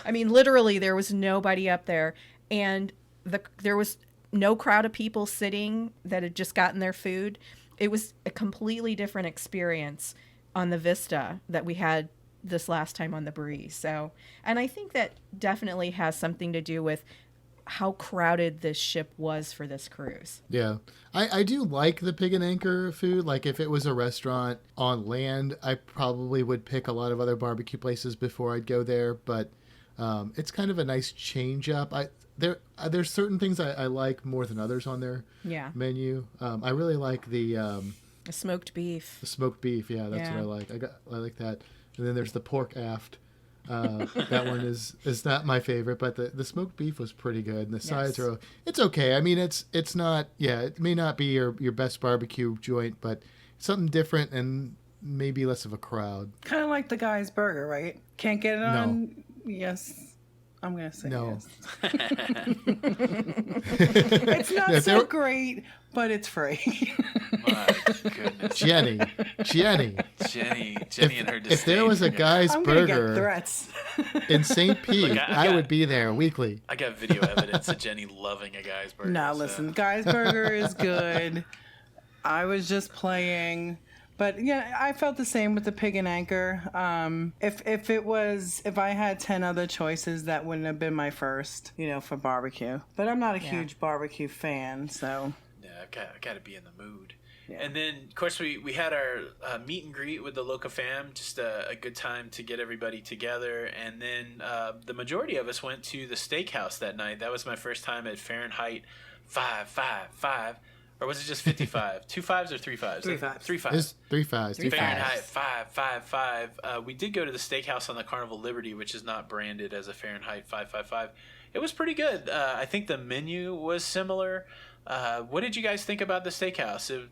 I mean, literally, there was nobody up there, and there was no crowd of people sitting that had just gotten their food. It was a completely different experience on the Vista that we had this last time on the Breeze. So, and I think that definitely has something to do with how crowded this ship was for this cruise. Yeah. I do like the Pig and Anchor food. Like if it was a restaurant on land, I probably would pick a lot of other barbecue places before I'd go there. But it's kind of a nice change up. There's certain things I like more than others on their menu. I really like the smoked beef. The smoked beef, yeah, that's what I like. I like that. And then there's the pork aft. That one is not my favorite, but the smoked beef was pretty good, and the sides are. It's okay. I mean, it's not. Yeah, it may not be your best barbecue joint, but something different and maybe less of a crowd. Kind of like the Guy's Burger, right? Can't get it on. Yes. I'm going to say no. Yes. It's not so great, but it's free. My goodness. Jenny and her disdain. If there was a Guy's Burger threats. in St. Pete, I would be there weekly. I got video evidence of Jenny loving a Guy's Burger. No, listen, Guy's Burger is good. I was just playing. But yeah, I felt the same with the Pig and Anchor. If I had 10 other choices, that wouldn't have been my first, for barbecue. But I'm not a huge barbecue fan, so. Yeah, I've got to be in the mood. Yeah. And then, of course, we had our meet and greet with the Loca fam, just a good time to get everybody together. And then the majority of us went to the steakhouse that night. That was my first time at Fahrenheit 555. Or was it just 55? 2 5s or 3 5s? 3 5s. 3 5s. It's 3 5s. Fahrenheit 555. We did go to the steakhouse on the Carnival Liberty, which is not branded as a Fahrenheit 555. It was pretty good. I think the menu was similar. What did you guys think about the steakhouse?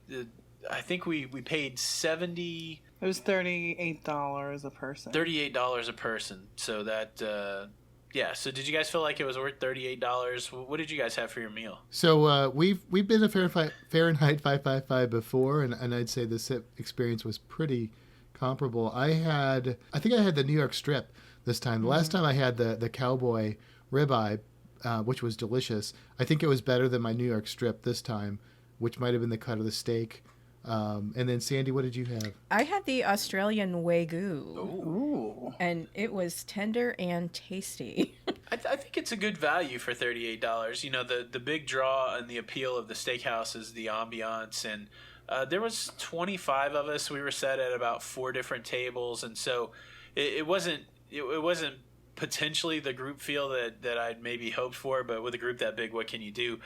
I think we paid $70. It was $38 a person. $38 a person. So that. Yeah, so did you guys feel like it was worth $38? What did you guys have for your meal? So we've been to Fahrenheit 555 before, and I'd say this experience was pretty comparable. I think I had the New York strip this time. The last time I had the cowboy ribeye, which was delicious. I think it was better than my New York strip this time, which might have been the cut of the steak. And then Sandy, what did you have? I had the Australian Wagyu. Ooh. And it was tender and tasty. I think it's a good value for $38. The big draw and the appeal of the steakhouse is the ambiance, and there was 25 of us. We were set at about 4 different tables, and so it wasn't potentially the group feel that I'd maybe hoped for, but with a group that big, what can you do?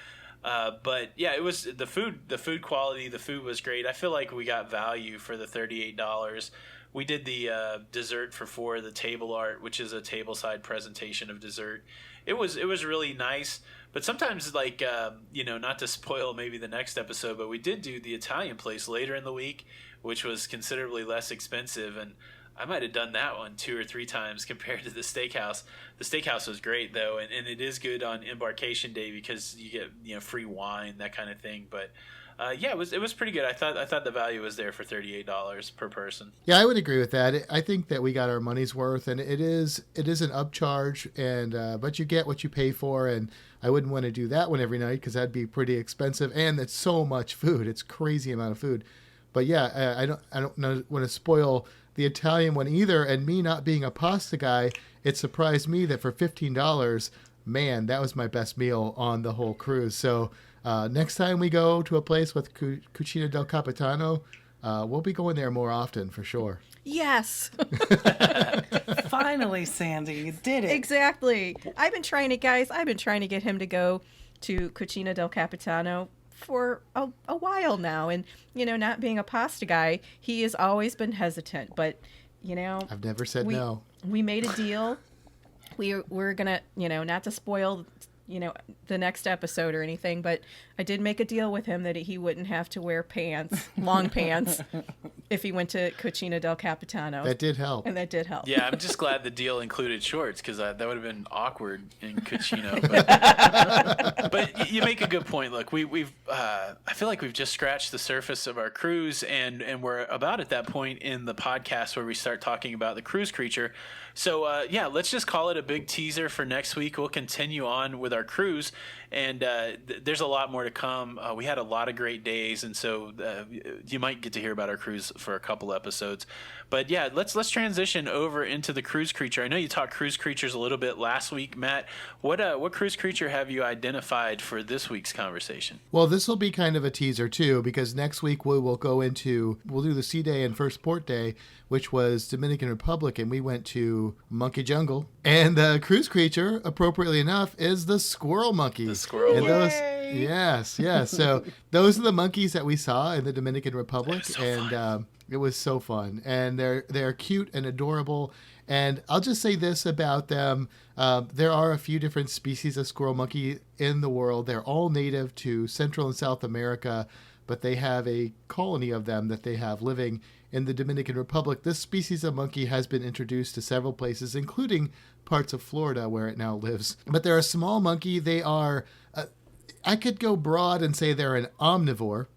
But yeah, it was the food quality. The food was great. I feel like we got value for the $38. We did the dessert for 4, the table art, which is a tableside presentation of dessert. It was really nice. But sometimes, not to spoil maybe the next episode, but we did do the Italian place later in the week, which was considerably less expensive, and I might have done that one 2 or 3 times compared to the steakhouse. The steakhouse was great though, and it is good on embarkation day because you get free wine, that kind of thing. But it was pretty good. I thought the value was there for $38 per person. Yeah, I would agree with that. I think that we got our money's worth, and it is an upcharge, and but you get what you pay for. And I wouldn't want to do that one every night because that'd be pretty expensive, and it's so much food. It's crazy amount of food. But yeah, I don't want to spoil the Italian one either, and me not being a pasta guy, it surprised me that for $15, man, that was my best meal on the whole cruise. So next time we go to a place with Cucina del Capitano, we'll be going there more often for sure. Yes. Finally, Sandy, you did it. Exactly. I've been trying to get him to go to Cucina del Capitano for a while now, and not being a pasta guy, he has always been hesitant, but I've never said no. We made a deal. We're gonna, not to spoil the next episode or anything, but I did make a deal with him that he wouldn't have to wear pants, long pants, if he went to Cucina del Capitano. That did help. And that did help. Yeah, I'm just glad the deal included shorts, because that would have been awkward in Cucina. But you make a good point. Look, I feel like we've just scratched the surface of our cruise, and we're about at that point in the podcast where we start talking about the cruise creature. So let's just call it a big teaser for next week. We'll continue on with our cruise, and there's a lot more to come. We had a lot of great days, and so you might get to hear about our cruise for a couple episodes. But yeah, let's transition over into the cruise creature. I know you talked cruise creatures a little bit last week, Matt. What cruise creature have you identified for this week's conversation? Well, this will be kind of a teaser too, because next week we'll do the Sea Day and First Port Day, which was Dominican Republic, and we went to Monkey Jungle. And the cruise creature, appropriately enough, is the squirrel monkey. The squirrel monkey. Yes. So those are the monkeys that we saw in the Dominican Republic, it was so fun. And they're cute and adorable. And I'll just say this about them. There are a few different species of squirrel monkey in the world. They're all native to Central and South America, but they have a colony of them that they have living in the Dominican Republic. This species of monkey has been introduced to several places, including parts of Florida where it now lives. But they're a small monkey. They are, I could go broad and say they're an omnivore,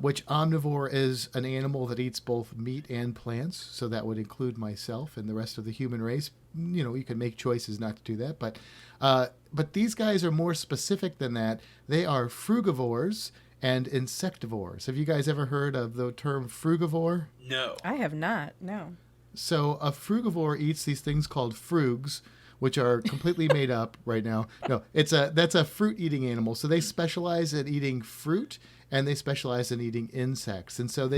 which omnivore is an animal that eats both meat and plants. So that would include myself and the rest of the human race. You can make choices not to do that. But these guys are more specific than that. They are frugivores and insectivores. Have you guys ever heard of the term frugivore? No. I have not, no. So a frugivore eats these things called frugs, which are completely made up right now. No, that's a fruit-eating animal. So they specialize in eating fruit, and they specialize in eating insects. And so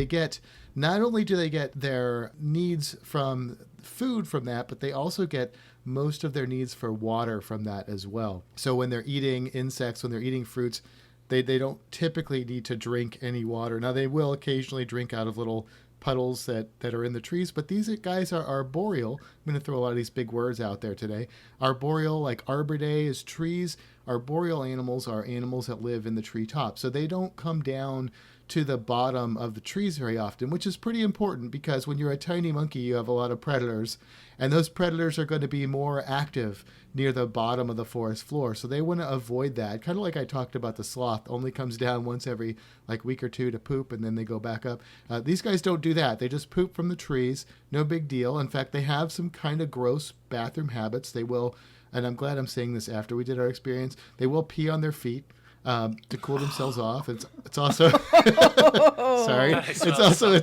not only do they get their needs from food from that, but they also get most of their needs for water from that as well. So when they're eating insects, when they're eating fruits, they don't typically need to drink any water. Now, they will occasionally drink out of little puddles that are in the trees, but these guys are arboreal. I'm going to throw a lot of these big words out there today. Arboreal, like Arbor Day is trees. Arboreal animals are animals that live in the treetop. So they don't come down to the bottom of the trees very often, which is pretty important because when you're a tiny monkey, you have a lot of predators, and those predators are going to be more active near the bottom of the forest floor. So they want to avoid that. Kind of like I talked about the sloth, only comes down once every week or two to poop, and then they go back up. These guys don't do that. They just poop from the trees. No big deal. In fact, they have some kind of gross bathroom habits. They will, and I'm glad I'm saying this after we did our experience, they will pee on their feet to cool themselves off. It's also sorry. It's also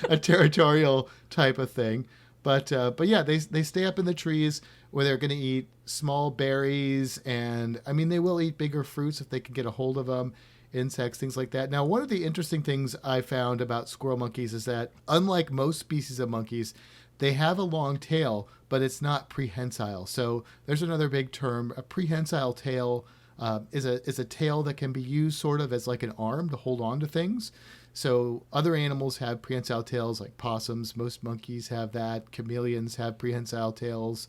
a territorial type of thing. But yeah, they stay up in the trees where they're going to eat small berries, and I mean they will eat bigger fruits if they can get a hold of them, insects, things like that. Now, one of the interesting things I found about squirrel monkeys is that unlike most species of monkeys, they have a long tail, but it's not prehensile. So there's another big term. A prehensile tail is a tail that can be used sort of as like an arm to hold on to things. So other animals have prehensile tails, like possums. Most monkeys have that. Chameleons have prehensile tails.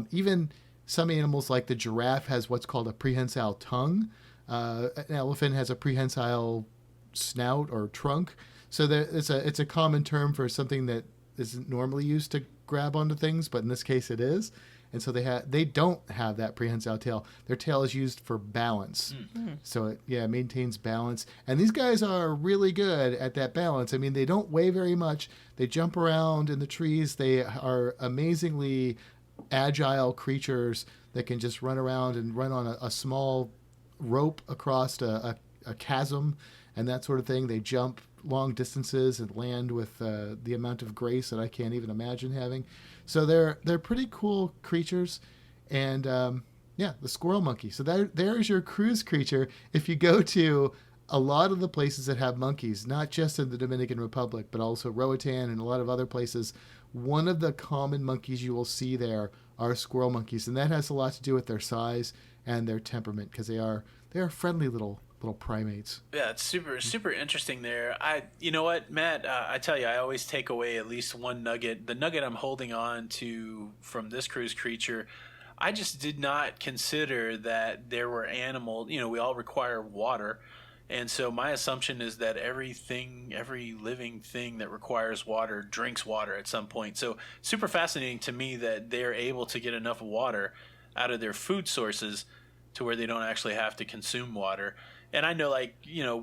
Even some animals like the giraffe has what's called a prehensile tongue. An elephant has a prehensile snout or trunk. So it's a common term for something that isn't normally used to grab onto things, but in this case it is. And so they don't have that prehensile tail. Their tail is used for balance. Mm-hmm. So it maintains balance. And these guys are really good at that balance. I mean, they don't weigh very much. They jump around in the trees. They are amazingly agile creatures that can just run around and run on a small rope across a chasm and that sort of thing. They jump long distances and land with the amount of grace that I can't even imagine having. So they're pretty cool creatures. And the squirrel monkey. So there's your cruise creature. If you go to a lot of the places that have monkeys, not just in the Dominican Republic, but also Roatan and a lot of other places, one of the common monkeys you will see there are squirrel monkeys. And that has a lot to do with their size and their temperament, because they are friendly little primates. Yeah, it's super interesting there. You know what, Matt, I tell you, I always take away at least one nugget. The nugget I'm holding on to from this cruise creature, I just did not consider that there were animals. We all require water. And so my assumption is that every living thing that requires water drinks water at some point. So super fascinating to me that they're able to get enough water out of their food sources to where they don't actually have to consume water. And I know,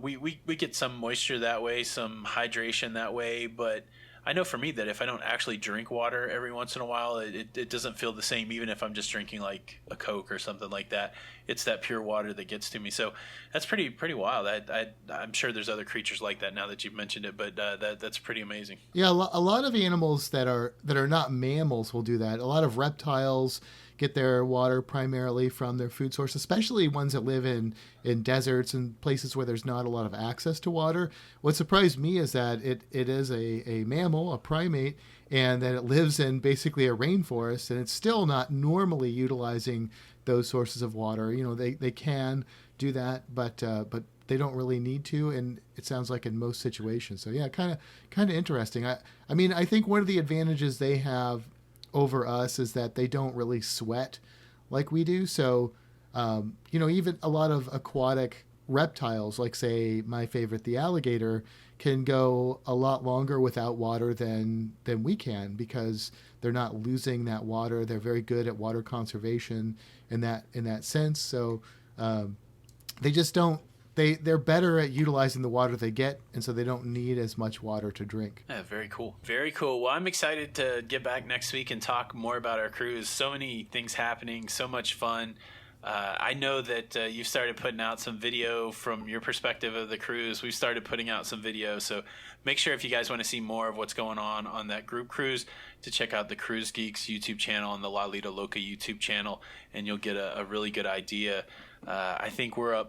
we get some moisture that way, some hydration that way, but I know for me that if I don't actually drink water every once in a while, it doesn't feel the same, even if I'm just drinking like a Coke or something like that. It's that pure water that gets to me. So that's pretty wild. I'm sure there's other creatures like that now that you've mentioned it, but that's pretty amazing. Yeah, a lot of animals that are not mammals will do that. A lot of reptiles get their water primarily from their food source, especially ones that live in deserts and places where there's not a lot of access to water. What surprised me is that it is a mammal, a primate, and that it lives in basically a rainforest, and it's still not normally utilizing those sources of water. They can do that, but they don't really need to, and it sounds like in most situations. So yeah, kind of interesting. I think one of the advantages they have over us is that they don't really sweat like we do. So, even a lot of aquatic reptiles, like say my favorite, the alligator, can go a lot longer without water than we can because they're not losing that water. They're very good at water conservation in that sense. So, they just don't. They're better at utilizing the water they get, and so they don't need as much water to drink. Yeah, very cool. Very cool. Well, I'm excited to get back next week and talk more about our cruise. So many things happening, so much fun. I know that you've started putting out some video from your perspective of the cruise. We've started putting out some video, so make sure if you guys want to see more of what's going on that group cruise, to check out the Cruise Geeks YouTube channel and the La Lita Loca YouTube channel, and you'll get a really good idea. I think we're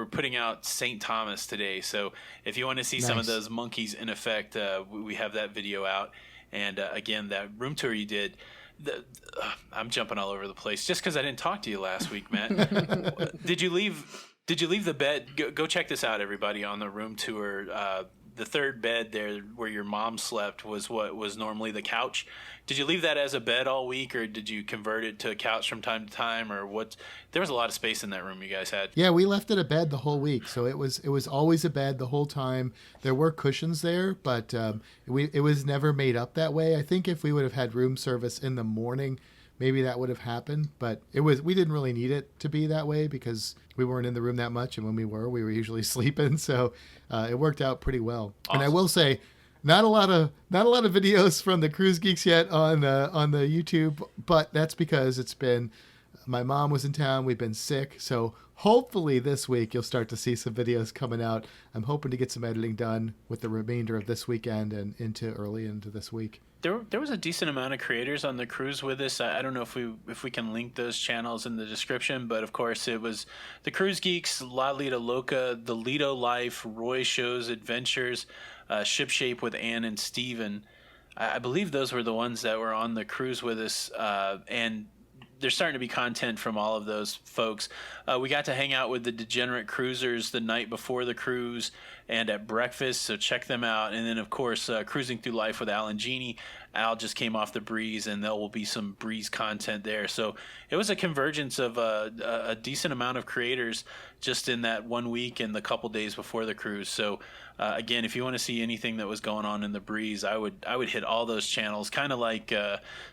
putting out St. Thomas today. So if you want to see some of those monkeys in effect, we have that video out. And again, that room tour you did, I'm jumping all over the place just because I didn't talk to you last week, Matt. Did you leave the bed? Go check this out, everybody, on the room tour. The third bed there where your mom slept was what was normally the couch. Did you leave that as a bed all week, or did you convert it to a couch from time to time, or what? There was a lot of space in that room you guys had. Yeah, we left it a bed the whole week, so it was always a bed the whole time. There were cushions there, but it was never made up that way. I think if we would have had room service in the morning, maybe that would have happened, but we didn't really need it to be that way because we weren't in the room that much, and when we were usually sleeping, so it worked out pretty well. Awesome. And I will say, not a lot of videos from the Cruise Geeks yet on the YouTube, but that's because my mom was in town, we've been sick, so hopefully this week you'll start to see some videos coming out. I'm hoping to get some editing done with the remainder of this weekend and early into this week. There was a decent amount of creators on the cruise with us. I don't know if we can link those channels in the description, but of course it was the Cruise Geeks, La Lita Loca, the Lido Life, Roy Shows Adventures, Shipshape with Ann and Steven. I believe those were the ones that were on the cruise with us, and there's starting to be content from all of those folks. We got to hang out with the Degenerate Cruisers the night before the cruise and at breakfast, so check them out. And then, of course, Cruising Through Life with Al and Jeannie. Al just came off the Breeze, and there will be some Breeze content there. So it was a convergence of a decent amount of creators just in that 1 week and the couple days before the cruise. So again, if you want to see anything that was going on in the Breeze, I would hit all those channels. Kind of like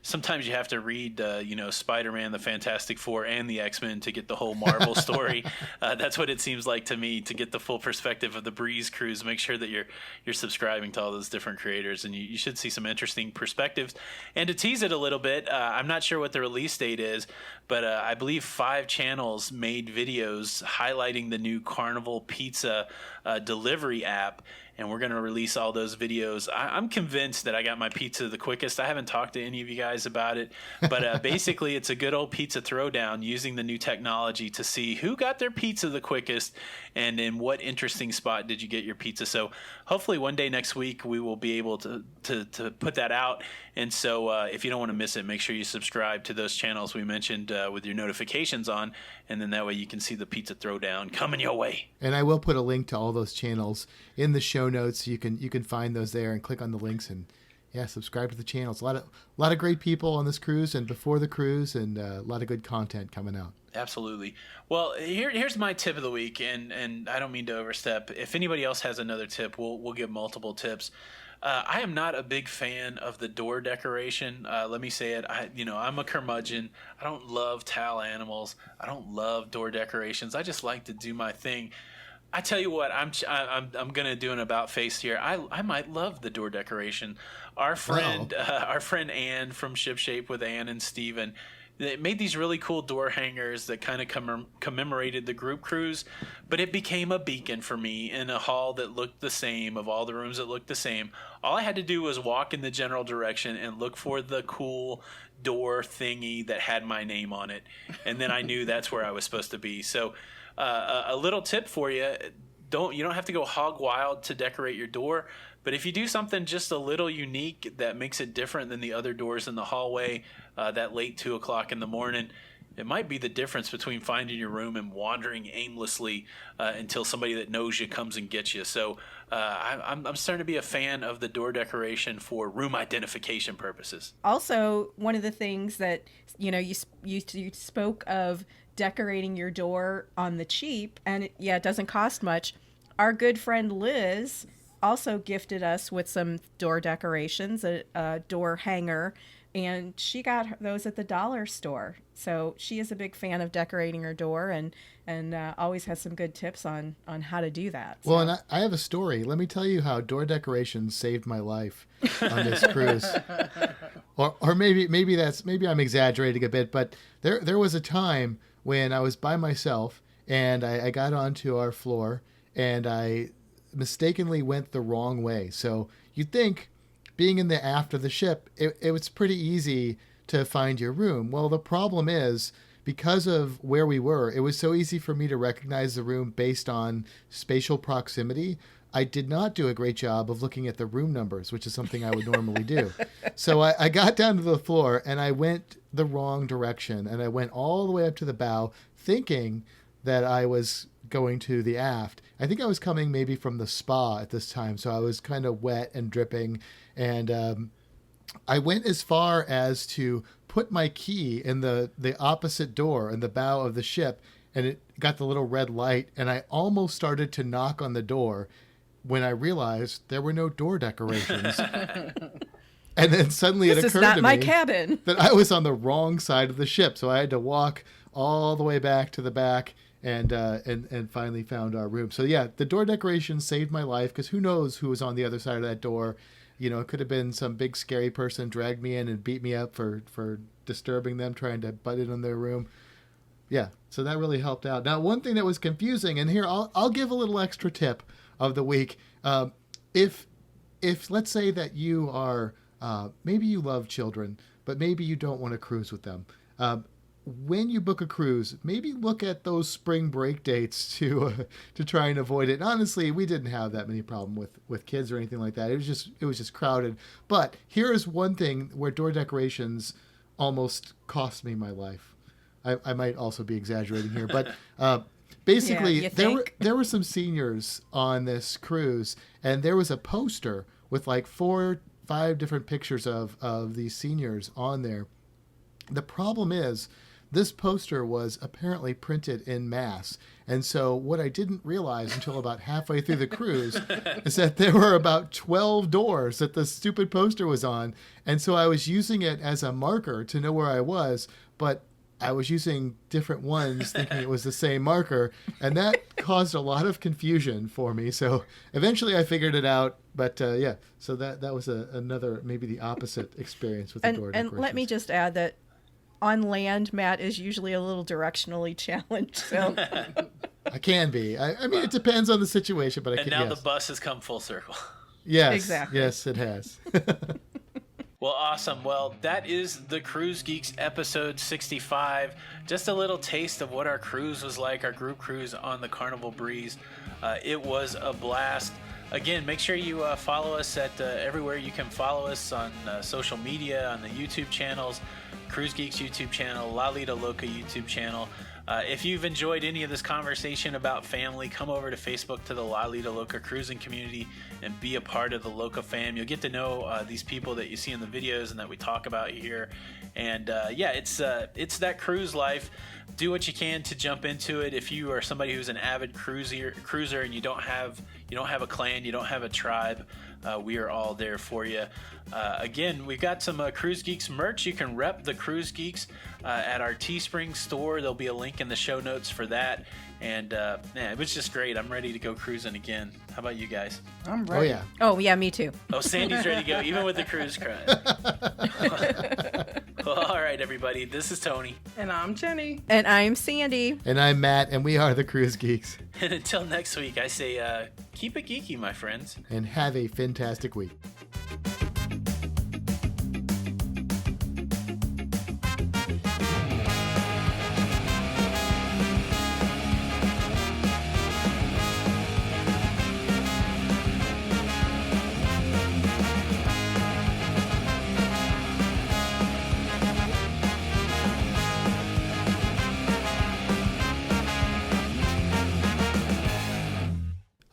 sometimes you have to read Spider-Man, the Fantastic Four, and the X-Men to get the whole Marvel story. That's what it seems like to me, to get the full perspective of the Breeze cruise. Make sure that you're subscribing to all those different creators, and you should see some interesting perspectives. And to tease it a little bit, I'm not sure what the release date is, but I believe 5 channels made videos highlighting the new Carnival Pizza delivery app, and we're going to release all those videos. I'm convinced that I got my pizza the quickest. I haven't talked to any of you guys about it, but basically it's a good old pizza throwdown using the new technology to see who got their pizza the quickest and in what interesting spot did you get your pizza. So hopefully one day next week we will be able to put that out. And so if you don't want to miss it, make sure you subscribe to those channels we mentioned with your notifications on, and then that way you can see the pizza throwdown coming your way. And I will put a link to all those channels in the show notes. You can find those there and click on the links and yeah, subscribe to the channels. A lot of great people on this cruise and before the cruise, and a lot of good content coming out. Absolutely. Well, here's my tip of the week, and I don't mean to overstep. If anybody else has another tip, we'll give multiple tips. I am not a big fan of the door decoration. Let me say it. I'm a curmudgeon. I don't love towel animals. I don't love door decorations. I just like to do my thing. I tell you what, I'm gonna do an about face here. I might love the door decoration. Our friend Ann from Ship Shape with Ann and Steven, they made these really cool door hangers that kind of commemorated the group cruise, but it became a beacon for me in a hall that looked the same, of all the rooms that looked the same. All I had to do was walk in the general direction and look for the cool door thingy that had my name on it, and then I knew that's where I was supposed to be. So a little tip for you, you don't have to go hog wild to decorate your door, but if you do something just a little unique that makes it different than the other doors in the hallway that late 2 o'clock in the morning, it might be the difference between finding your room and wandering aimlessly until somebody that knows you comes and gets you. So I'm starting to be a fan of the door decoration for room identification purposes. Also, one of the things that, you spoke of decorating your door on the cheap, and it doesn't cost much. Our good friend Liz also gifted us with some door decorations, a door hanger, and she got those at the dollar store. So she is a big fan of decorating her door, and always has some good tips on how to do that. Well, and I have a story. Let me tell you how door decorations saved my life on this cruise. Or maybe I'm exaggerating a bit, but there was a time when I was by myself and I got onto our floor and I mistakenly went the wrong way. So you'd think, being in the aft of the ship, it was pretty easy to find your room. Well, the problem is, because of where we were, it was so easy for me to recognize the room based on spatial proximity. I did not do a great job of looking at the room numbers, which is something I would normally do. So I got down to the floor and I went the wrong direction, and I went all the way up to the bow thinking that I was going to the aft. I think I was coming maybe from the spa at this time, so I was kind of wet and dripping, and I went as far as to put my key in the opposite door in the bow of the ship, and it got the little red light, and I almost started to knock on the door when I realized there were no door decorations. And then suddenly it occurred to me cabin. that I was on the wrong side of the ship, so I had to walk all the way back to the back and finally found our room. So yeah, the door decoration saved my life, because who knows who was on the other side of that door. It could have been some big scary person dragged me in and beat me up for disturbing them, trying to butt in on their room. Yeah, so that really helped out. Now, one thing that was confusing, and here I'll give a little extra tip of the week. If let's say that you are maybe you love children, but maybe you don't want to cruise with them. When you book a cruise, maybe look at those spring break dates to try and avoid it. And honestly, we didn't have that many problem with kids or anything like that. It was just crowded. But here is one thing where door decorations almost cost me my life. I might also be exaggerating here, but basically there were some seniors on this cruise, and there was a poster with like 4 or 5 different pictures of these seniors on there. The problem is, this poster was apparently printed in mass. And so what I didn't realize until about halfway through the cruise is that there were about 12 doors that the stupid poster was on. And so I was using it as a marker to know where I was, but I was using different ones thinking it was the same marker. And that caused a lot of confusion for me. So eventually I figured it out. But yeah, so that was another, maybe the opposite experience with the door decorations. And let me just add that on land, Matt is usually a little directionally challenged. So I can be. I mean, it depends on the situation, but the bus has come full circle. Yes, exactly. Yes, it has. Well, awesome. Well, that is the Cruise Geeks episode 65. Just a little taste of what our cruise was like, our group cruise on the Carnival Breeze. It was a blast. Again, make sure you follow us at everywhere you can follow us on social media, on the YouTube channels, Cruise Geeks YouTube channel, La Lita Loca YouTube channel. If you've enjoyed any of this conversation about family, come over to Facebook to the La Lita Loca cruising community and be a part of the Loca fam. You'll get to know these people that you see in the videos and that we talk about here. And it's that cruise life. Do what you can to jump into it. If you are somebody who's an avid cruiser and you don't have a clan, you don't have a tribe, we are all there for you. Again, we've got some Cruise Geeks merch. You can rep the Cruise Geeks at our Teespring store. There'll be a link in the show notes for that. And it was just great. I'm ready to go cruising again. How about you guys? I'm ready. Oh, yeah. Oh, yeah, me too. Oh, Sandy's ready to go, even with the cruise crush. Well, all right, everybody. This is Tony. And I'm Jenny. And I'm Sandy. And I'm Matt, and we are the Cruise Geeks. And until next week, I say keep it geeky, my friends. And have a fantastic week.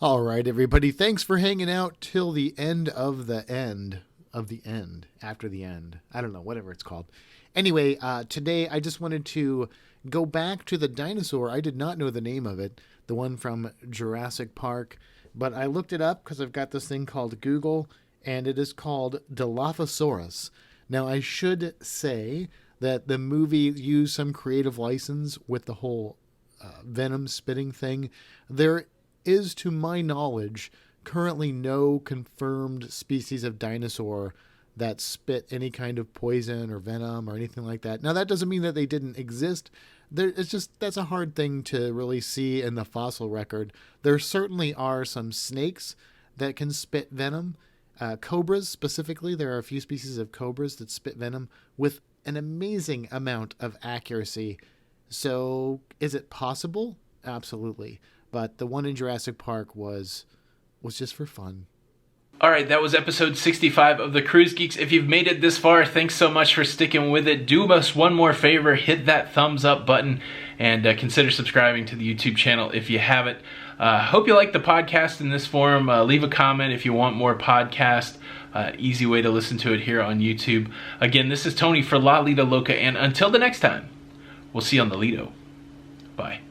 All right, everybody. Thanks for hanging out till the end of the end of the end, after the end. I don't know, whatever it's called. Anyway, today I just wanted to go back to the dinosaur. I did not know the name of it, the one from Jurassic Park, but I looked it up because I've got this thing called Google, and it is called Dilophosaurus. Now, I should say that the movie used some creative license with the whole venom spitting thing. There is, to my knowledge, currently no confirmed species of dinosaur that spit any kind of poison or venom or anything like that. Now, that doesn't mean that they didn't exist. That's a hard thing to really see in the fossil record. There certainly are some snakes that can spit venom. Cobras, specifically, there are a few species of cobras that spit venom with an amazing amount of accuracy. So, is it possible? Absolutely. But the one in Jurassic Park was just for fun. All right, that was episode 65 of the Cruise Geeks. If you've made it this far, thanks so much for sticking with it. Do us one more favor, hit that thumbs up button, and consider subscribing to the YouTube channel if you haven't. Hope you like the podcast in this form. Leave a comment if you want more podcast. Easy way to listen to it here on YouTube. Again, this is Tony for La Lita Loca, and until the next time, we'll see you on the Lido. Bye.